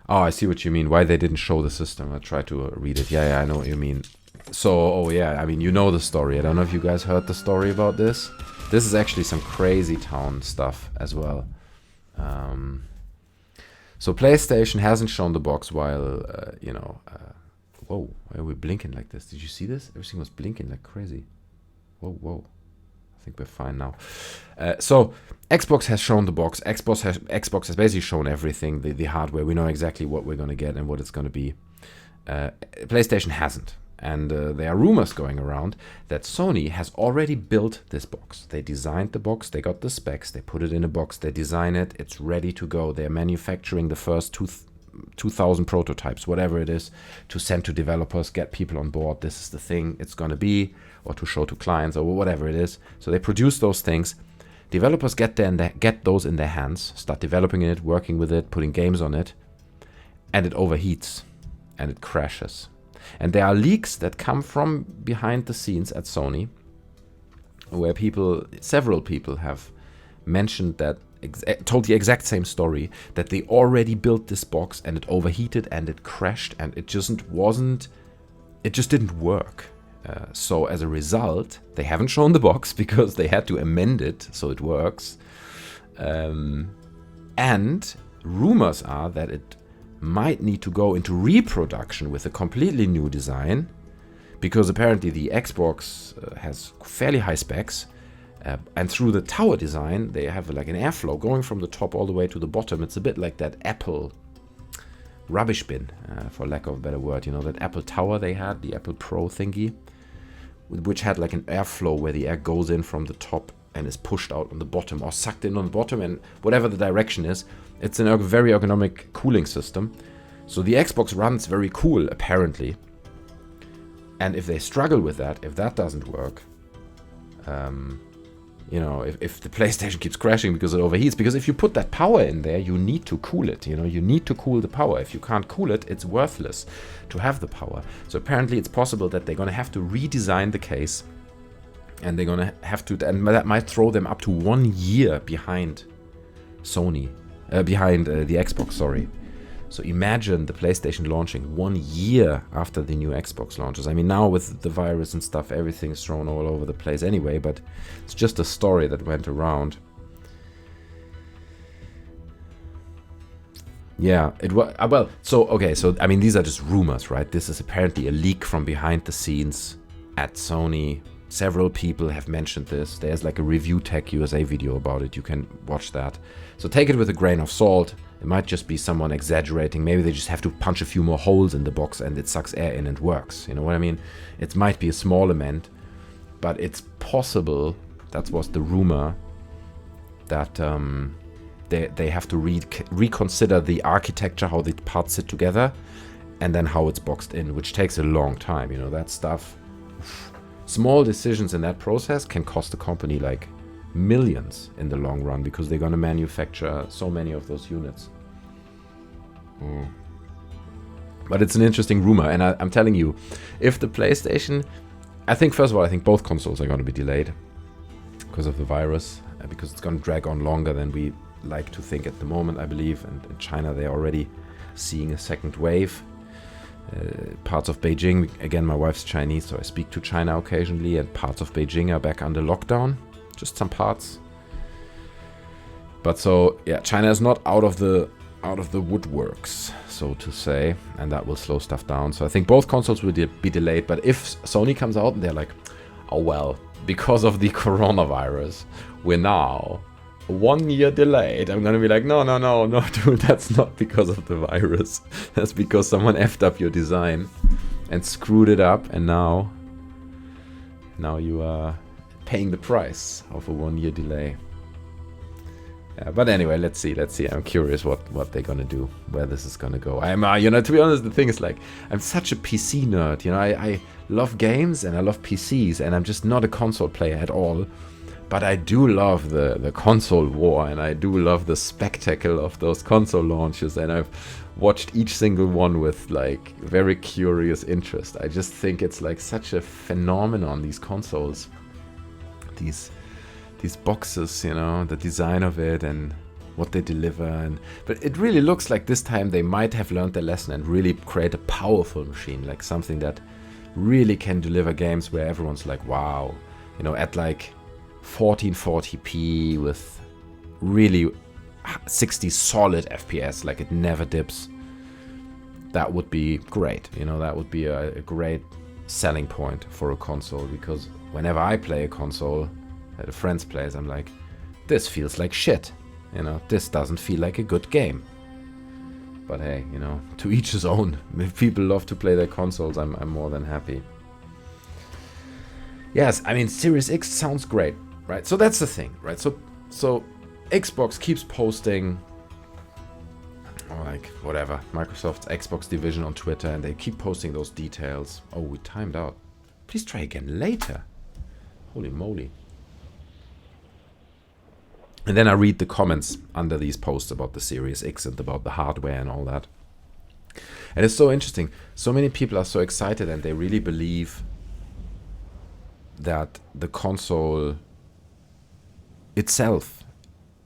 Oh, I see what you mean. Why they didn't show the system. I tried to read it. Yeah, I know what you mean. So, oh yeah, I mean, you know the story. I don't know if you guys heard the story about this. This is actually some crazy town stuff as well. So PlayStation hasn't shown the box while, whoa, why are we blinking like this? Did you see this? Everything was blinking like crazy. Whoa. I think we're fine now. So Xbox has shown the box. Xbox has basically shown everything, the hardware. We know exactly what we're going to get and what it's going to be. PlayStation hasn't. And there are rumors going around that Sony has already built this box. They designed the box, they got the specs, they put it in a box, they design it, it's ready to go. They're manufacturing the first 2,000 prototypes, whatever it is, to send to developers, get people on board. This is the thing it's going to be, or to show to clients, or whatever it is. So they produce those things. Developers get those in their hands, start developing it, working with it, putting games on it, and it overheats and it crashes. And there are leaks that come from behind the scenes at Sony, where several people have mentioned that, told the exact same story, that they already built this box and it overheated and it crashed and it just didn't work. So as a result, they haven't shown the box because they had to amend it so it works. And rumors are that it might need to go into reproduction with a completely new design, because apparently the Xbox has fairly high specs, and through the tower design they have like an airflow going from the top all the way to the bottom. It's a bit like that Apple rubbish bin, for lack of a better word, that Apple tower they had, the Apple Pro thingy, which had like an airflow where the air goes in from the top and is pushed out on the bottom or sucked in on the bottom, and whatever the direction is, it's a very ergonomic cooling system. So the Xbox runs very cool, apparently. And if they struggle with that, if that doesn't work, if the PlayStation keeps crashing because it overheats, because if you put that power in there, you need to cool it, you need to cool the power. If you can't cool it, it's worthless to have the power. So apparently it's possible that they're going to have to redesign the case, and they're going to have to, and that might throw them up to 1 year behind Sony. Behind the Xbox, sorry. So imagine the PlayStation launching 1 year after the new Xbox launches. I mean, now with the virus and stuff, everything's thrown all over the place anyway, but it's just a story that went around. Yeah, it was, so I mean, these are just rumors, right? This is apparently a leak from behind the scenes at Sony. Several people have mentioned this. There's like a Review Tech USA video about it. You can watch that. So take it with a grain of salt. It might just be someone exaggerating. Maybe they just have to punch a few more holes in the box and it sucks air in and works. You know what I mean? It might be a small amount, but it's possible, that was the rumor, that they have to reconsider the architecture, how the parts sit together, and then how it's boxed in, which takes a long time. That stuff. Small decisions in that process can cost the company like millions in the long run, because they're going to manufacture so many of those units. But it's an interesting rumor, and I'm telling you, if the PlayStation, I think first of all, I think both consoles are going to be delayed because of the virus, because it's going to drag on longer than we like to think at the moment, I believe. And in China, they're already seeing a second wave. Parts of Beijing, again, my wife's Chinese, so I speak to China occasionally, and parts of Beijing are back under lockdown, just some parts. But so yeah, China is not out of the woodworks, so to say, and that will slow stuff down. So I think both consoles will be delayed. But if Sony comes out and they're like, oh well, because of the coronavirus, we're now 1 year delayed, I'm gonna be like, no, dude, that's not because of the virus. That's because someone effed up your design and screwed it up, and now you are paying the price of a 1-year delay. Yeah, but anyway, let's see. I'm curious what they're gonna do, where this is gonna go. I'm, to be honest, the thing is, like, I'm such a PC nerd. I love games and I love PCs, and I'm just not a console player at all. But I do love the console war, and I do love the spectacle of those console launches, and I've watched each single one with, like, very curious interest. I just think it's, like, such a phenomenon, these consoles. These boxes, the design of it and what they deliver. But it really looks like this time they might have learned their lesson and really create a powerful machine, like something that really can deliver games where everyone's like, wow, at like 1440p with really 60 solid FPS, like it never dips. That would be great. That would be a great selling point for a console, because whenever I play a console at a friend's place, I'm like, this feels like shit. This doesn't feel like a good game. But hey, to each his own. If people love to play their consoles, I'm more than happy. Yes, I mean, Series X sounds great, right? So that's the thing, right? So Xbox keeps posting, or like whatever, Microsoft's Xbox division on Twitter, and they keep posting those details. Oh, we timed out. Please try again later. Holy moly. And then I read the comments under these posts about the Series X and about the hardware and all that. And it's so interesting. So many people are so excited, and they really believe that the console itself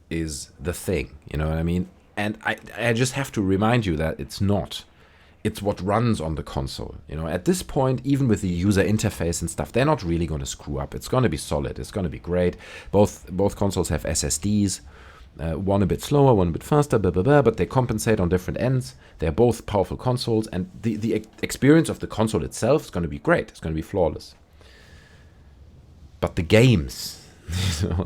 is the thing. You know what I mean? And I just have to remind you that it's not. It's what runs on the console. At this point, even with the user interface and stuff, they're not really going to screw up. It's going to be solid. It's going to be great. Both consoles have SSDs, one a bit slower, one a bit faster, blah, blah, blah, but they compensate on different ends. They're both powerful consoles, and the experience of the console itself is going to be great. It's going to be flawless. But the games,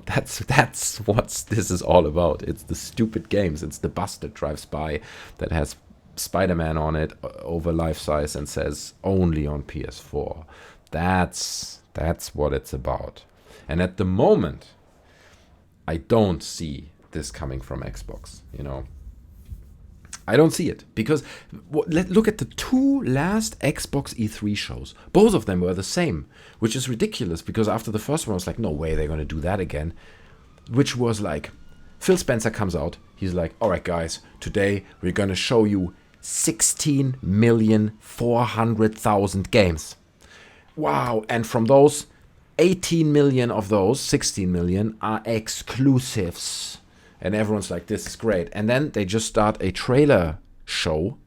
that's what this is all about. It's the stupid games. It's the bus that drives by that has Spider-Man on it over life size and says only on PS4. That's what it's about. And at the moment, I don't see this coming from Xbox. I don't see it, because look at the two last Xbox E3 shows. Both of them were the same, which is ridiculous, because after the first one I was like, no way they're going to do that again. Which was like, Phil Spencer comes out, he's like, all right guys, today we're going to show you 16,400,000 games. Wow, and from those, 18 million of those, 16 million, are exclusives. And everyone's like, this is great. And then they just start a trailer show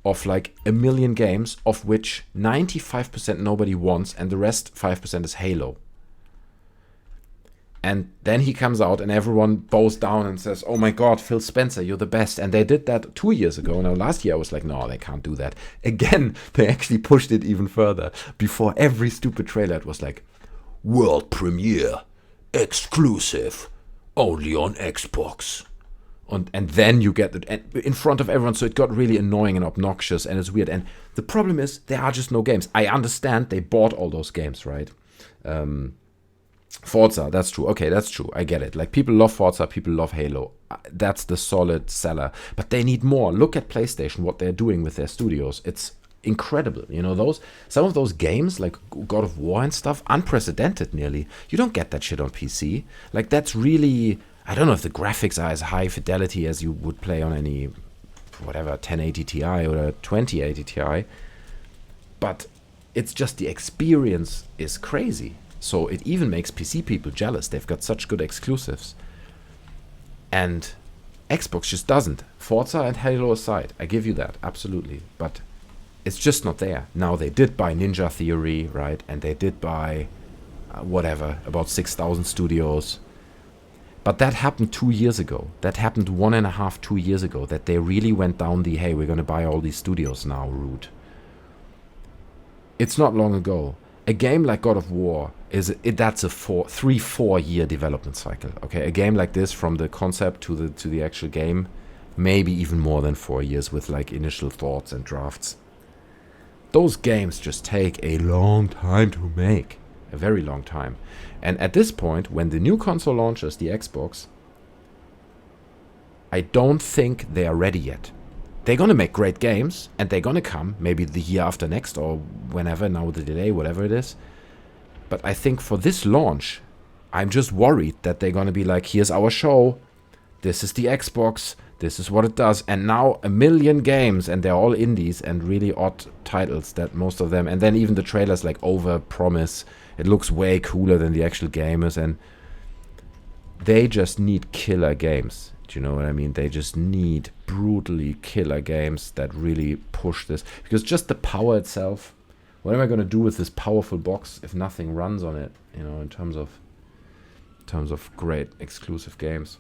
of like 1 million games, of which 95% nobody wants, and the rest 5% is Halo. And then he comes out and everyone bows down and says, oh my god, Phil Spencer, you're the best. And they did that 2 years ago. Now last year I was like, no, they can't do that. Again, they actually pushed it even further. Before every stupid trailer, it was like, world premiere, exclusive, only on Xbox. And then you get it in front of everyone. So it got really annoying and obnoxious, and it's weird. And the problem is, there are just no games. I understand they bought all those games, right? Forza, that's true. Okay, that's true. I get it. Like, people love Forza, people love Halo. That's the solid seller. But they need more. Look at PlayStation, what they're doing with their studios. It's incredible. Some of those games, like God of War and stuff, unprecedented nearly. You don't get that shit on PC. Like, that's really, I don't know if the graphics are as high fidelity as you would play on any, whatever, 1080 Ti or a 2080 Ti. But it's just the experience is crazy. So it even makes PC people jealous. They've got such good exclusives. And Xbox just doesn't. Forza and Halo aside, I give you that, absolutely. But it's just not there. Now, they did buy Ninja Theory, right? And they did buy, about 6,000 studios. But that happened 2 years ago. That happened 1.5, 2 years ago. That they really went down the, hey, we're going to buy all these studios now route. It's not long ago. A game like God of War, that's a 3-4 year development cycle. Okay, a game like this, from the concept to the actual game, maybe even more than 4 years with like initial thoughts and drafts. Those games just take a long time to make, a very long time. And at this point, when the new console launches, the Xbox, I don't think they are ready yet. They're going to make great games, and they're going to come maybe the year after next or whenever, now the delay, whatever it is. But I think for this launch, I'm just worried that they're going to be like, here's our show, this is the Xbox, this is what it does, and now 1 million games, and they're all indies and really odd titles, that most of them, and then even the trailers like over-promise, it looks way cooler than the actual game is, and they just need killer games. Do you know what I mean? They just need brutally killer games that really push this, because just the power itself, what am I going to do with this powerful box if nothing runs on it, you know, in terms of great exclusive games.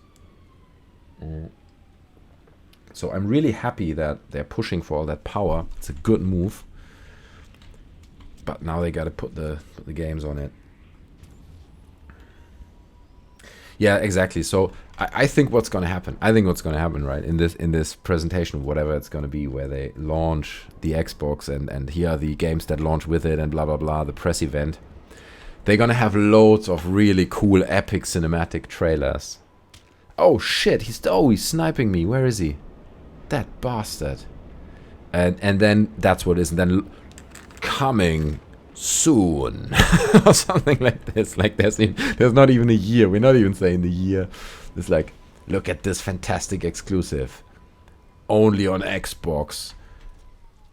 So I'm really happy that they're pushing for all that power. It's a good move. But now they got to put the games on it. Yeah, exactly. So I think what's going to happen. I think what's going to happen, right, in this presentation, whatever it's going to be, where they launch the Xbox and here are the games that launch with it and blah blah blah, the press event. They're going to have loads of really cool, epic cinematic trailers. Oh shit! He's sniping me. Where is he? That bastard. And then that's what it is. And then coming soon or something like this. Like there's not even a year. We're not even saying the year. It's like, look at this fantastic exclusive, only on Xbox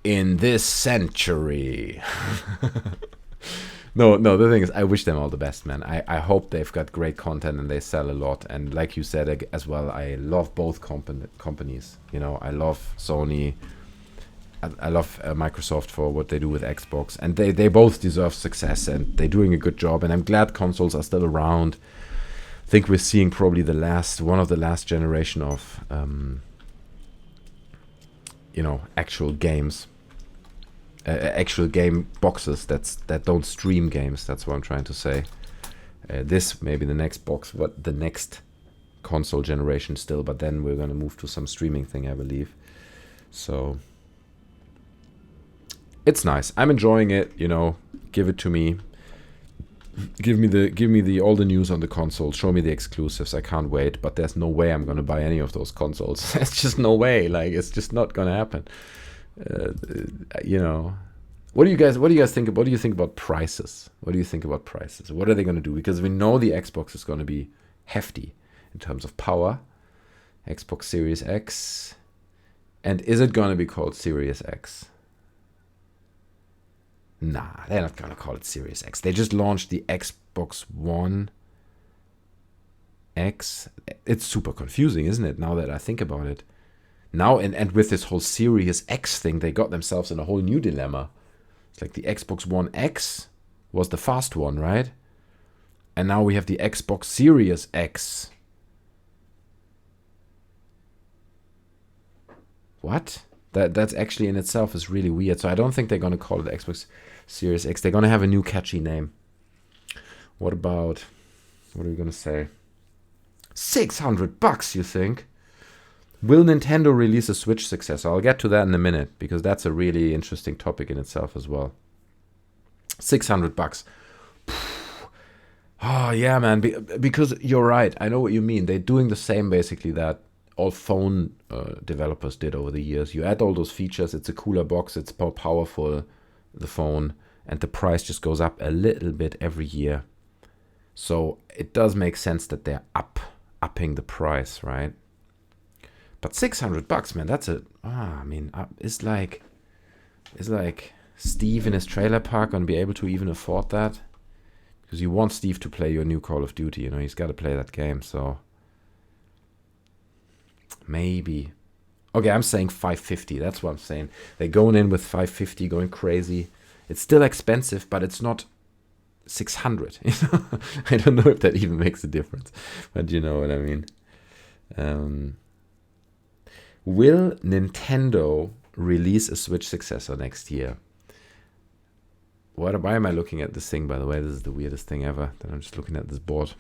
in this century. No, the thing is, I wish them all the best, man. I hope they've got great content and they sell a lot. And like you said as well, I love both companies. You know, I love Sony. I love Microsoft for what they do with Xbox. And they both deserve success and they're doing a good job. And I'm glad consoles are still around. I think we're seeing probably one of the last generation of, you know, actual games. Actual game boxes that don't stream games. That's what I'm trying to say. This maybe the next box, what the next console generation still, but then we're gonna move to some streaming thing, I believe. So it's nice. I'm enjoying it. You know, give it to me. Give me the all the news on the consoles. Show me the exclusives. I can't wait. But there's no way I'm gonna buy any of those consoles. There's just no way. Like it's just not gonna happen. You know, what do you guys think? What do you think about prices? What do you think about prices? What are they going to do? Because we know the Xbox is going to be hefty in terms of power. Xbox Series X, and is it going to be called Series X? Nah, they're not going to call it Series X. They just launched the Xbox One X. It's super confusing, isn't it? Now that I think about it. Now, and with this whole Series X thing, they got themselves in a whole new dilemma. It's like the Xbox One X was the fast one, right? And now we have the Xbox Series X. What? That's actually in itself is really weird. So I don't think they're going to call it the Xbox Series X. They're going to have a new catchy name. What are we going to say? $600, you think? Will Nintendo release a Switch successor? I'll get to that in a minute, because that's a really interesting topic in itself as well. $600. Oh, yeah, man. Because you're right. I know what you mean. They're doing the same, basically, that all phone developers did over the years. You add all those features. It's a cooler box. It's more powerful, the phone. And the price just goes up a little bit every year. So it does make sense that they're upping the price, right? But $600, man, that's it's like Steve in his trailer park gonna be able to even afford that? Because you want Steve to play your new Call of Duty, you know, he's got to play that game, so maybe. Okay, I'm saying $550, that's what I'm saying. They're going in with $550, going crazy. It's still expensive, but it's not $600. You know? I don't know if that even makes a difference, but you know what I mean. Will Nintendo release a Switch successor next year? Why am I looking at this thing, by the way? This is the weirdest thing ever, that I'm just looking at this board.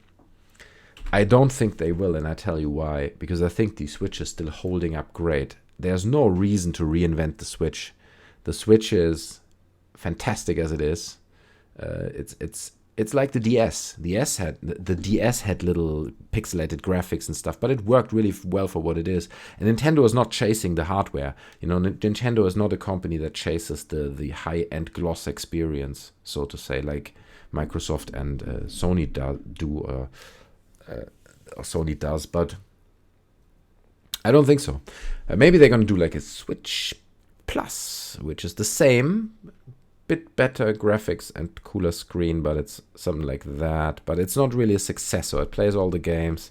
I don't think they will, and I tell you why. Because I think the Switch is still holding up great. There's no reason to reinvent the Switch. The Switch is fantastic as it is. it's like the DS. The DS had little pixelated graphics and stuff, but it worked really well for what it is. And Nintendo is not chasing the hardware. You know, Nintendo is not a company that chases the high-end gloss experience, so to say, like Microsoft and Sony do, or Sony does. But I don't think so. Maybe they're gonna do like a Switch Plus, which is the same, bit better graphics and cooler screen, but it's something like that. But it's not really a successor. It plays all the games.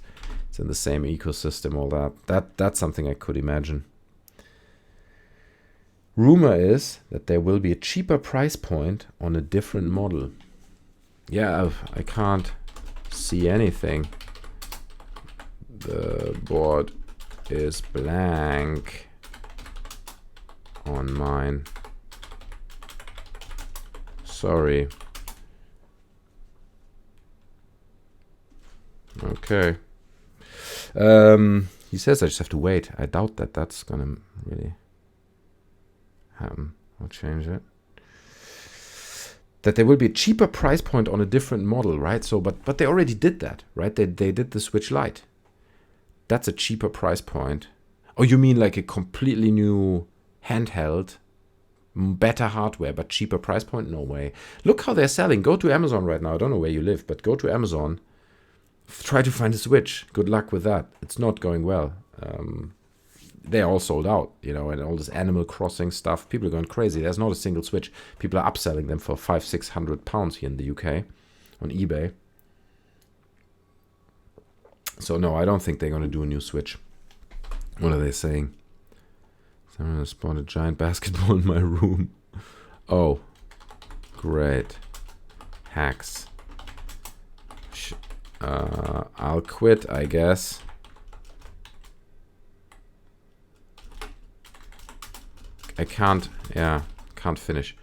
It's in the same ecosystem, all that. That's something I could imagine. Rumor is that there will be a cheaper price point on a different model. Yeah, I can't see anything. The board is blank on mine. Sorry. Okay. He says I just have to wait. I doubt that that's gonna really happen. I'll change it. That there will be a cheaper price point on a different model, right? So, but they already did that, right? They did the Switch Lite. That's a cheaper price point. Oh, you mean like a completely new handheld? Better hardware, but cheaper price point? No way. Look how they're selling. Go to Amazon right now. I don't know where you live, but go to Amazon. Try to find a Switch. Good luck with that. It's not going well. They're all sold out, you know, and all this Animal Crossing stuff. People are going crazy. There's not a single Switch. People are upselling them for £500-600 here in the UK on eBay. So no, I don't think they're going to do a new Switch. What are they saying? Someone has spawned a giant basketball in my room. Oh, great. Hacks. I'll quit, I guess. I can't finish.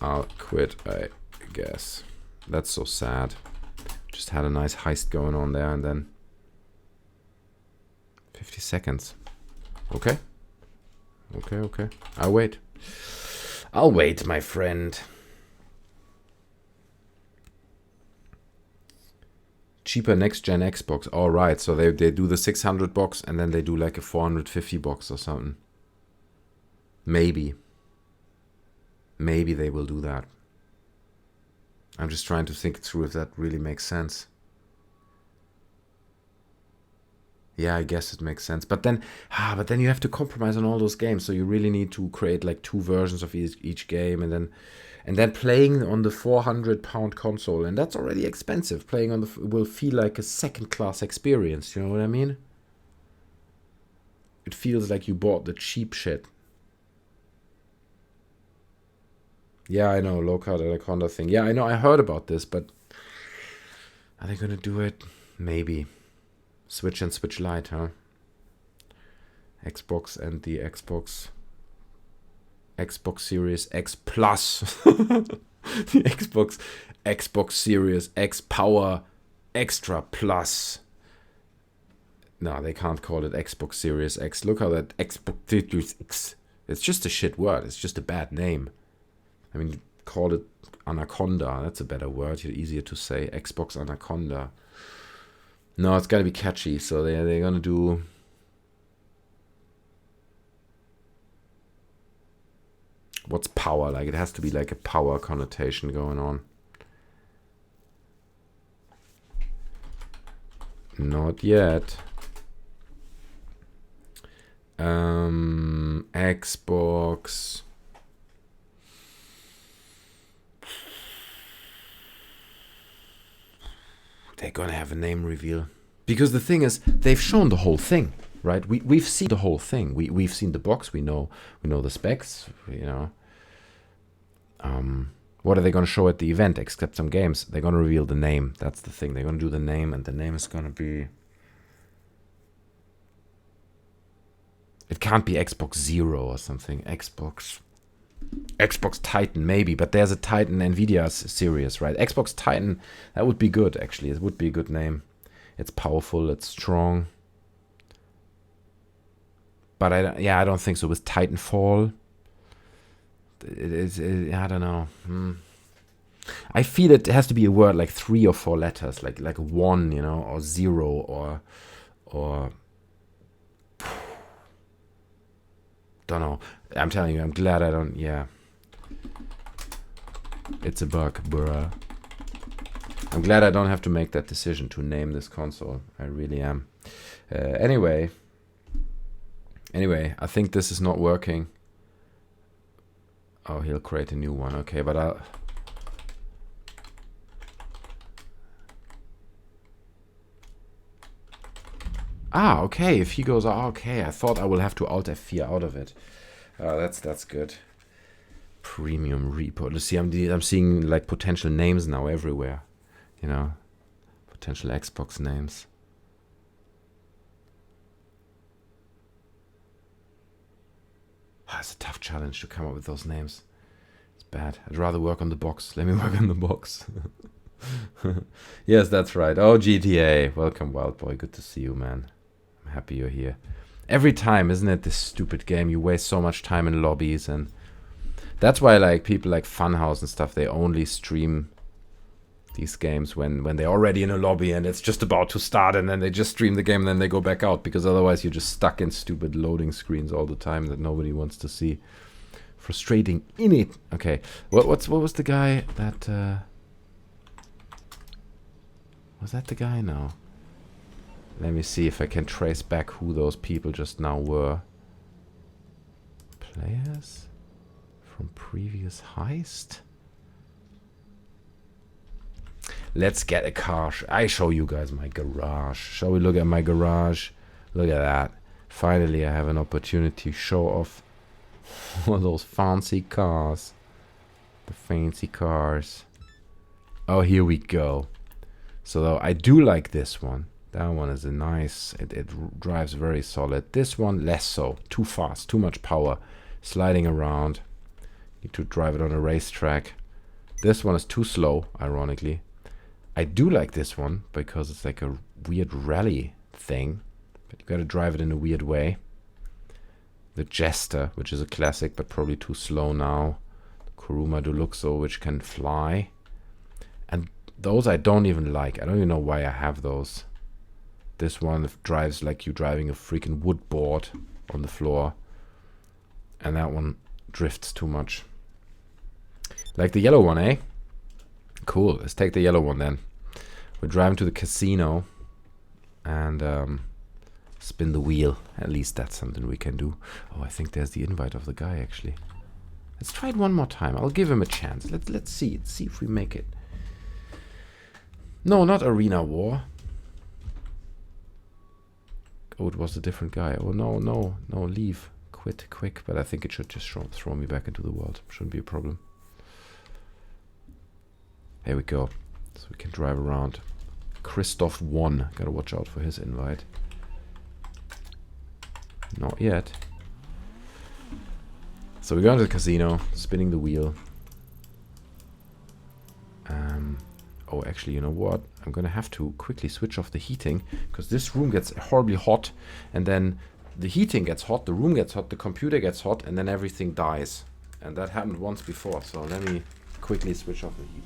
I'll quit, I guess. That's so sad. Just had a nice heist going on there, and then 50 seconds. Okay. Okay. I'll wait, my friend. Cheaper next-gen Xbox. All right, so they do the 600 box, and then they do like a 450 box or something. Maybe they will do that. I'm just trying to think through if that really makes sense. Yeah, I guess it makes sense. But then you have to compromise on all those games. So you really need to create like 2 versions of each game, and then playing on the £400 console, and that's already expensive. Playing on will feel like a second-class experience. You know what I mean? It feels like you bought the cheap shit. Yeah, I know, low-card Anaconda thing. Yeah, I know, I heard about this, but are they gonna do it? Maybe. Switch and Switch Lite, huh? Xbox and the Xbox Series X Plus. The Xbox Series X Power Extra Plus. No, they can't call it Xbox Series X. Look how that Xbox Series X. It's just a shit word. It's just a bad name. I mean, call it Anaconda. That's a better word. Easier to say. Xbox Anaconda. No, it's gotta be catchy. So they're gonna do. What's power? Like, it has to be like a power connotation going on. Not yet. Xbox. They're gonna have a name reveal, because the thing is, they've shown the whole thing, right? We've seen the whole thing. We've seen the box. We know the specs. You know. What are they gonna show at the event? Except some games. They're gonna reveal the name. That's the thing. They're gonna do the name, and the name is gonna be. It can't be Xbox Zero or something. Xbox Titan, maybe, but there's a Titan Nvidia series, right? Xbox Titan, that would be good, actually. It would be a good name. It's powerful, it's strong. But I don't think so. With Titanfall, I don't know. I feel it has to be a word like 3 or 4 letters, like 1, you know, or 0, or don't know. I'm telling you, I'm glad I don't. Yeah, it's a bug, bruh. I'm glad I don't have to make that decision to name this console. I really am. Anyway, I think this is not working. Oh, he'll create a new one. Okay, but I'll. Ah, okay. If he goes, okay. I thought I will have to Alt F4 out of it. That's good. Premium repo. You see, I'm seeing like potential names now everywhere. You know, potential Xbox names. It's a tough challenge to come up with those names. It's bad. I'd rather work on the box. Let me work on the box. Yes, that's right. Oh, GTA. Welcome, Wild Boy. Good to see you, man. I'm happy you're here. Every time, isn't it, this stupid game? You waste so much time in lobbies, and that's why like people like Funhouse and stuff, they only stream these games when they're already in a lobby and it's just about to start, and then they just stream the game and then they go back out, because otherwise you're just stuck in stupid loading screens all the time that nobody wants to see. Frustrating in it. Okay, what was the guy that was that the guy now? Let me see if I can trace back who those people just now were. Players from previous heist. Let's get a car. I show you guys my garage. Shall we look at my garage? Look at that. Finally, I have an opportunity to show off all those fancy cars. The fancy cars. Oh, here we go. So though I do like this one. That one is a nice. It drives very solid. This one less so. Too fast. Too much power. Sliding around. Need to drive it on a racetrack. This one is too slow, ironically. I do like this one because it's like a weird rally thing, but you gotta drive it in a weird way. The Jester, which is a classic but probably too slow now. The Kuruma Deluxo, which can fly. And those I don't even like. I don't even know why I have those. This one drives like you're driving a freaking wood board on the floor. And that one drifts too much. Like the yellow one, eh? Cool, let's take the yellow one then. We're driving to the casino and spin the wheel. At least that's something we can do. Oh, I think there's the invite of the guy actually. Let's try it one more time. I'll give him a chance. Let's see it. See if we make it. No, not Arena War. Oh, it was a different guy. Oh no, leave. Quit quick. But I think it should just throw me back into the world. Shouldn't be a problem. There we go. So we can drive around. Christoph 1. Gotta watch out for his invite. Not yet. So we're going to the casino, spinning the wheel. Oh, actually, you know what? I'm gonna have to quickly switch off the heating, because this room gets horribly hot, and then the heating gets hot, the room gets hot, the computer gets hot, and then everything dies. And that happened once before, so let me quickly switch off the heat.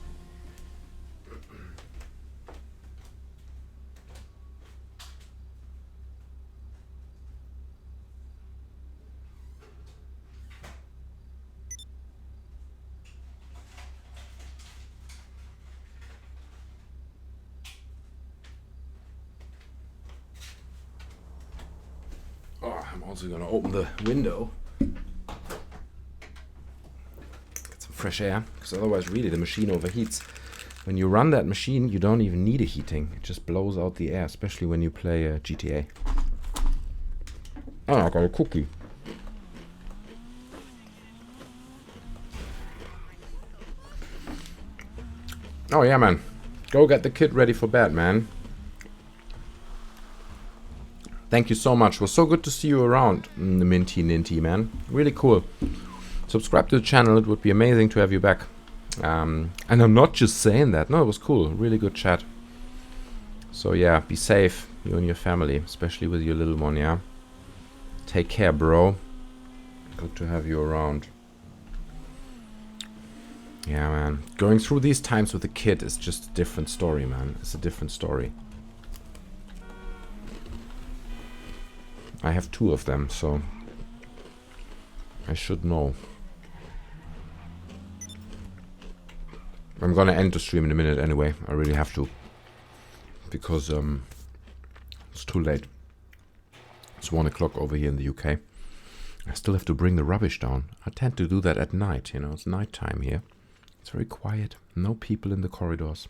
I'm also gonna open the window, get some fresh air, because otherwise really the machine overheats. When you run that machine, you don't even need a heating. It just blows out the air, especially when you play GTA. Oh, I got a cookie. Oh yeah, man. Go get the kid ready for bed, man. Thank you so much. It was so good to see you around, the Minty Ninty, man. Really cool. Subscribe to the channel. It would be amazing to have you back. And I'm not just saying that. No, it was cool. Really good chat. So yeah, be safe, you and your family, especially with your little one, yeah? Take care, bro. Good to have you around. Yeah, man. Going through these times with a kid is just a different story, man. It's a different story. I have 2 of them, so I should know. I'm gonna end the stream in a minute anyway. I really have to. Because it's too late. It's 1 o'clock over here in the UK. I still have to bring the rubbish down. I tend to do that at night, you know. It's nighttime here. It's very quiet. No people in the corridors.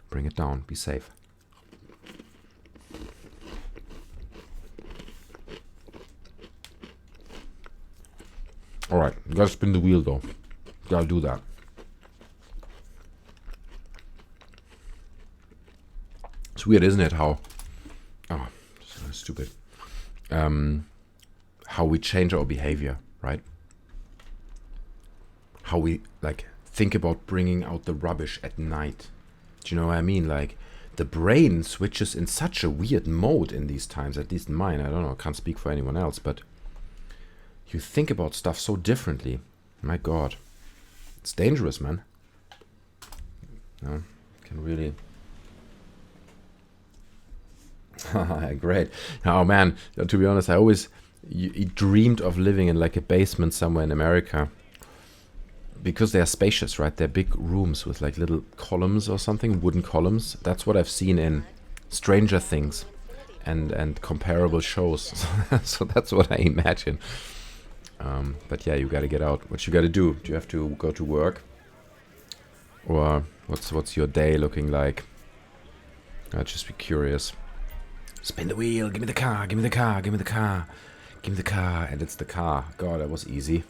Bring it down. Be safe. Alright, gotta spin the wheel though. Gotta do that. It's weird, isn't it, how... Oh, so stupid. How we change our behavior, right? How we, like, think about bringing out the rubbish at night. Do you know what I mean? Like, the brain switches in such a weird mode in these times, at least in mine. I don't know, I can't speak for anyone else, but... You think about stuff so differently. My God. It's dangerous, man. No, can really... Great. Oh, man. To be honest, I always dreamed of living in like a basement somewhere in America. Because they are spacious, right? They're big rooms with like little columns or something, wooden columns. That's what I've seen in Stranger Things and comparable shows. So that's what I imagine. But yeah, you gotta get out. What you gotta do? Do you have to go to work? Or what's your day looking like? I'd just be curious. Spin the wheel, give me the car, give me the car, give me the car, give me the car, and it's the car. God, that was easy.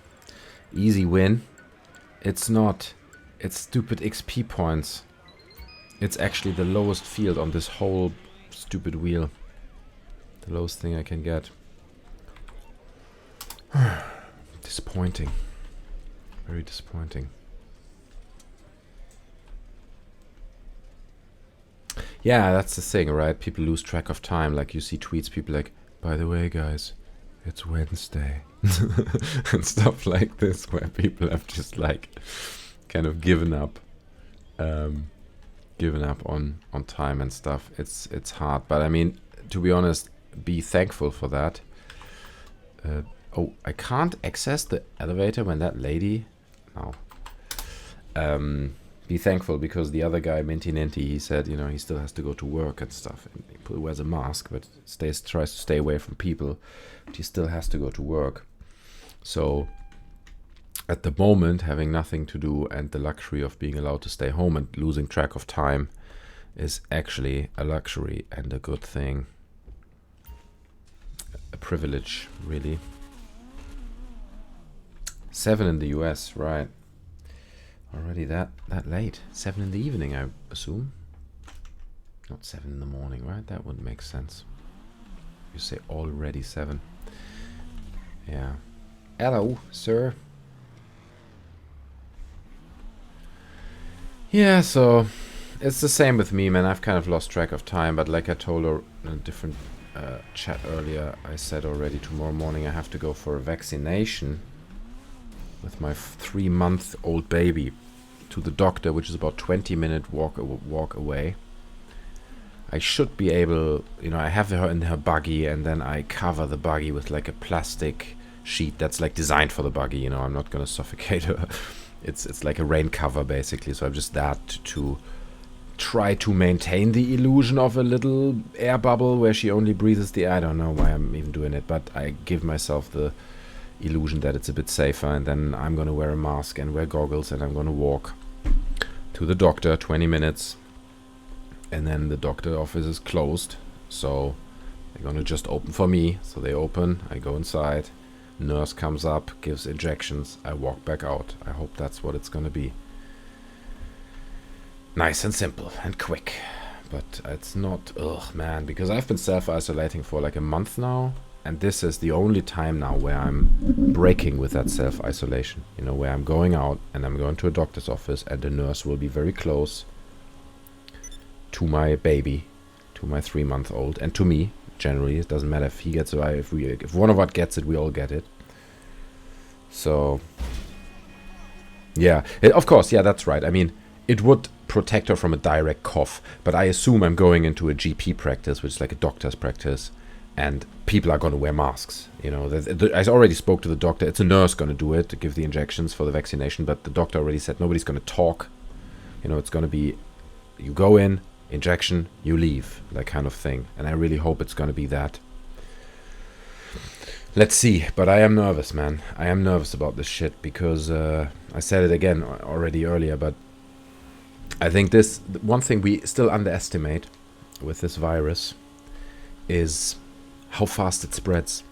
Easy win. It's not. It's stupid XP points. It's actually the lowest field on this whole stupid wheel. The lowest thing I can get. Disappointing. Very disappointing. Yeah, that's the thing, right? People lose track of time. Like, you see tweets, people like, by the way, guys, it's Wednesday. And stuff like this, where people have just, like, kind of given up. Given up on time and stuff. It's hard. But, I mean, to be honest, be thankful for that. Oh, I can't access the elevator when that lady... No. Be thankful because the other guy, Minty Ninty, he said, you know, he still has to go to work and stuff. And he wears a mask, but tries to stay away from people. But he still has to go to work. So, at the moment, having nothing to do and the luxury of being allowed to stay home and losing track of time is actually a luxury and a good thing. A privilege, really. 7 in the US, right. Already that late. 7 in the evening, I assume. Not 7 in the morning, right? That wouldn't make sense. You say already 7. Yeah. Hello, sir. Yeah, so it's the same with me, man. I've kind of lost track of time, but like I told her in a different chat earlier, I said already tomorrow morning I have to go for a vaccination with my 3-month-old baby to the doctor, which is about 20-minute walk away. I should be able, you know, I have her in her buggy, and then I cover the buggy with like a plastic sheet that's like designed for the buggy. You know, I'm not gonna suffocate her. It's like a rain cover basically. So I've just that to try to maintain the illusion of a little air bubble where she only breathes the air. I don't know why I'm even doing it, but I give myself the illusion that it's a bit safer, and then I'm gonna wear a mask and wear goggles, and I'm gonna walk to the doctor 20 minutes, and then the doctor office is closed, so they're gonna just open for me. So they open, I go inside, nurse comes up, gives injections, I walk back out. I hope that's what it's gonna be. Nice and simple and quick, but it's not, ugh man, because I've been self-isolating for like a month now. And this is the only time now where I'm breaking with that self-isolation. You know, where I'm going out and I'm going to a doctor's office, and the nurse will be very close to my baby, to my 3-month-old, and to me. Generally, it doesn't matter if he gets it, if one of us gets it, we all get it. So, Yeah, of course, yeah, that's right. I mean, it would protect her from a direct cough, but I assume I'm going into a GP practice, which is like a doctor's practice, and people are going to wear masks. You know, I already spoke to the doctor. It's a nurse going to do it, to give the injections for the vaccination, but the doctor already said nobody's going to talk. You know, it's going to be, you go in, injection, you leave, that kind of thing. And I really hope it's going to be that. Let's see, but I am nervous, man. I am nervous about this shit because I said it again already earlier, but I think this one thing we still underestimate with this virus is how fast it spreads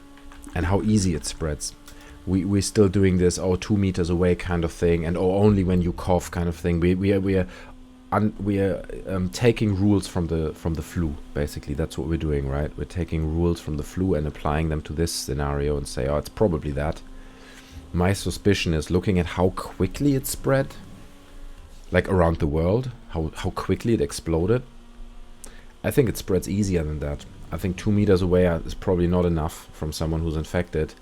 and how easy it spreads. We're still doing this 2 meters away kind of thing, and only when you cough kind of thing. We are taking rules from the flu. Basically, that's what we're doing, right? We're taking rules from the flu and applying them to this scenario and say, it's probably that. My suspicion is, looking at how quickly it spread, like around the world, how quickly it exploded. I think it spreads easier than that. I think 2 meters away is probably not enough from someone who's infected.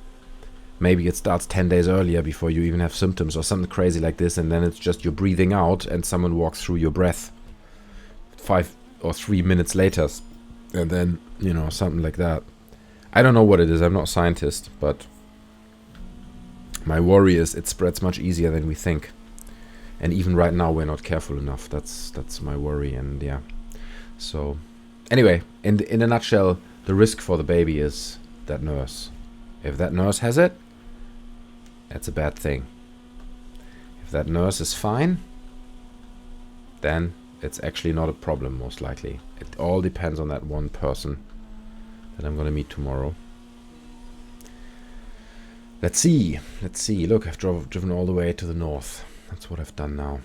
Maybe it starts 10 days earlier before you even have symptoms or something crazy like this, and then it's just you're breathing out and someone walks through your breath 5 or 3 minutes later, and then, you know, something like that. I don't know what it is. I'm not a scientist, but my worry is it spreads much easier than we think. And even right now, we're not careful enough. That's my worry, and yeah. So, anyway, in a nutshell, the risk for the baby is that nurse. If that nurse has it, that's a bad thing. If that nurse is fine, then it's actually not a problem, most likely. It all depends on that one person that I'm going to meet tomorrow. Let's see. Look, I've driven all the way to the north. That's what I've done now.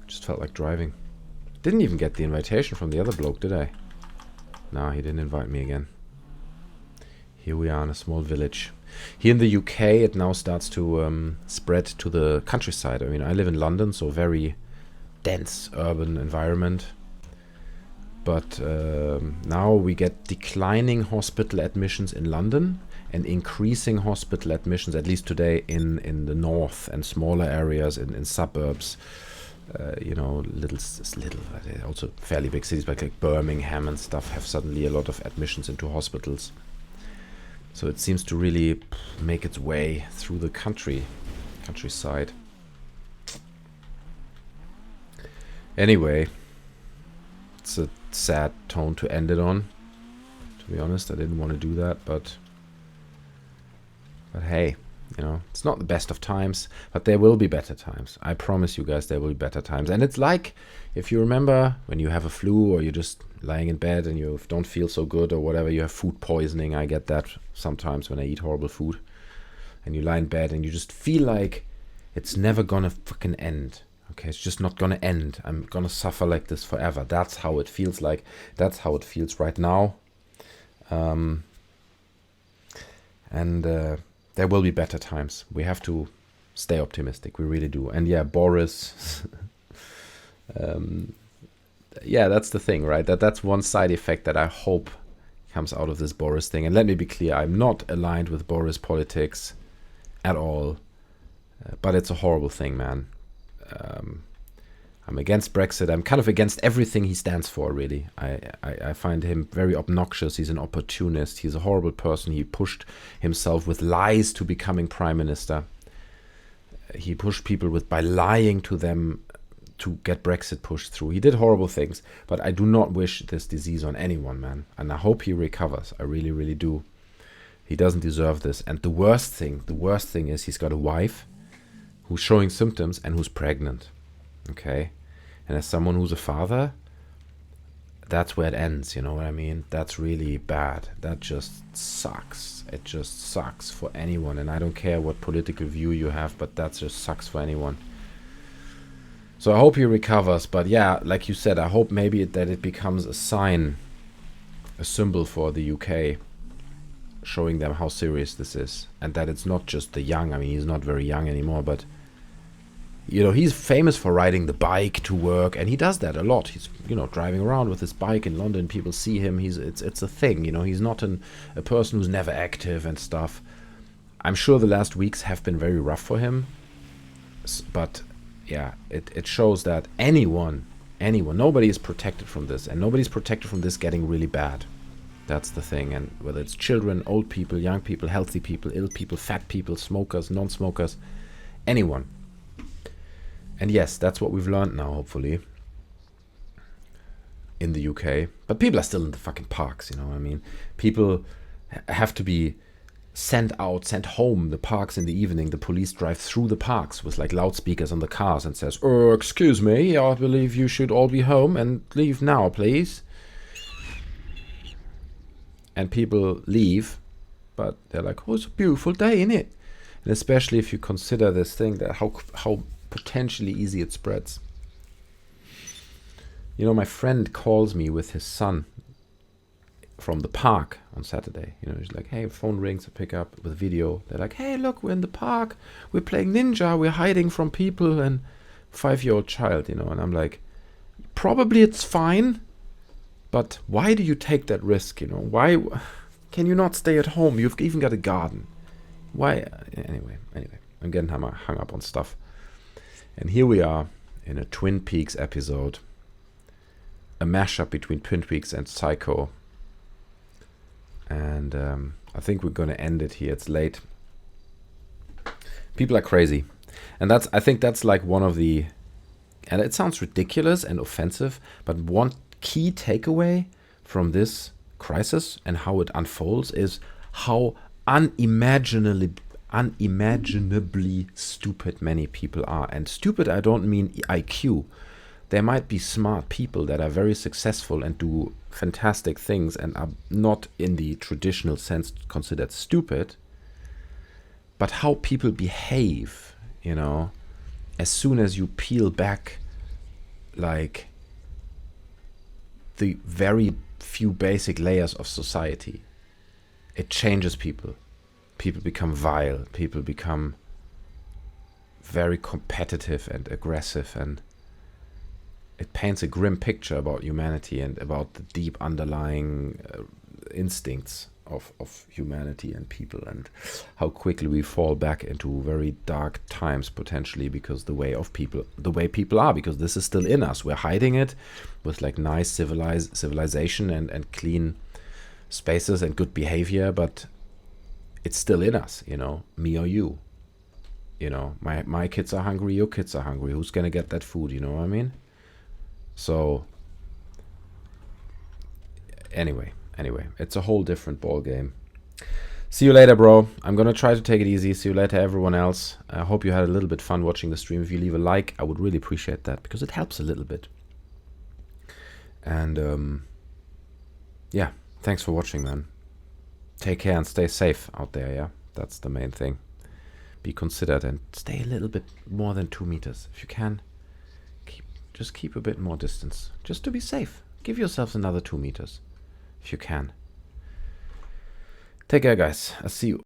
Just felt like driving. Didn't even get the invitation from the other bloke, did I? No, he didn't invite me again. Here we are in a small village. Here in the UK, it now starts to spread to the countryside. I mean, I live in London, so very dense urban environment. But now we get declining hospital admissions in London and increasing hospital admissions, at least today, in the north and smaller areas, in suburbs. You know, little, also fairly big cities, but like Birmingham and stuff have suddenly a lot of admissions into hospitals. So it seems to really make its way through the countryside. Anyway, it's a sad tone to end it on. To be honest, I didn't want to do that, but hey, you know, it's not the best of times, but there will be better times. I promise you guys, there will be better times. And it's like, if you remember when you have a flu or you're just lying in bed and you don't feel so good or whatever, you have food poisoning. I get that sometimes when I eat horrible food. And you lie in bed and you just feel like it's never gonna fucking end. Okay, it's just not gonna end. I'm gonna suffer like this forever. That's how it feels like. That's how it feels right now. There will be better times. We have to stay optimistic. We really do. And yeah, Boris. Yeah, that's the thing, right? That's one side effect that I hope comes out of this Boris thing. And let me be clear, I'm not aligned with Boris politics at all. But it's a horrible thing, man. I'm against Brexit. I'm kind of against everything he stands for, really. I find him very obnoxious. He's an opportunist. He's a horrible person. He pushed himself with lies to becoming prime minister. He pushed people by lying to them to get Brexit pushed through. He did horrible things, but I do not wish this disease on anyone, man. And I hope he recovers. I really, really do. He doesn't deserve this. And the worst thing is he's got a wife who's showing symptoms and who's pregnant. Okay? And as someone who's a father, that's where it ends, you know what I mean? That's really bad. That just sucks. It just sucks for anyone. And I don't care what political view you have, but that just sucks for anyone. So I hope he recovers. But yeah, like you said, I hope maybe that it becomes a sign, a symbol for the UK, showing them how serious this is. And that it's not just the young. I mean, he's not very young anymore, but you know, he's famous for riding the bike to work, and he does that a lot. He's, you know, driving around with his bike in London. People see him. It's a thing, you know. He's not a person who's never active and stuff. I'm sure the last weeks have been very rough for him. But yeah, it shows that anyone, nobody is protected from this, and nobody's protected from this getting really bad. That's the thing. And whether it's children, old people, young people, healthy people, ill people, fat people, smokers, non-smokers, anyone. And yes, that's what we've learned now, hopefully, in the UK. But people are still in the fucking parks, you know what I mean? People have to be sent home, the parks in the evening. The police drive through the parks with like loudspeakers on the cars and says, "Oh, excuse me, I believe you should all be home and leave now, please." And people leave, but they're like, "Oh, it's a beautiful day, innit?" And especially if you consider this thing, that how potentially easy it spreads. You know, my friend calls me with his son from the park on Saturday. You know, he's like, "Hey," phone rings, I pick up with video. They're like, "Hey, look, we're in the park. We're playing ninja. We're hiding from people." And 5-year-old child, you know. And I'm like, probably it's fine, but why do you take that risk? You know, why can you not stay at home? You've even got a garden. Why? Anyway, I'm getting hung up on stuff. And here we are in a Twin Peaks episode, a mashup between Twin Peaks and Psycho. And I think we're going to end it here. It's late. People are crazy. And I think that's like one of the, and it sounds ridiculous and offensive, but one key takeaway from this crisis and how it unfolds is how unimaginably stupid many people are. And stupid, I don't mean IQ. There might be smart people that are very successful and do fantastic things and are not in the traditional sense considered stupid, but how people behave, you know, as soon as you peel back like the very few basic layers of society, it changes people. People become vile. People become very competitive and aggressive, and it paints a grim picture about humanity and about the deep underlying instincts of humanity and people, and how quickly we fall back into very dark times potentially because the way people are, because this is still in us. We're hiding it with like nice civilization and clean spaces and good behavior, but it's still in us, you know, me or you. You know, my kids are hungry, your kids are hungry. Who's gonna get that food, you know what I mean? So anyway, it's a whole different ball game. See you later, bro. I'm gonna try to take it easy. See you later, everyone else. I hope you had a little bit fun watching the stream. If you leave a like, I would really appreciate that, because it helps a little bit. And yeah, thanks for watching, man. Take care and stay safe out there, yeah? That's the main thing. Be considered and stay a little bit more than 2 meters. If you can, just keep a bit more distance. Just to be safe. Give yourselves another 2 meters. If you can. Take care, guys. I'll see you.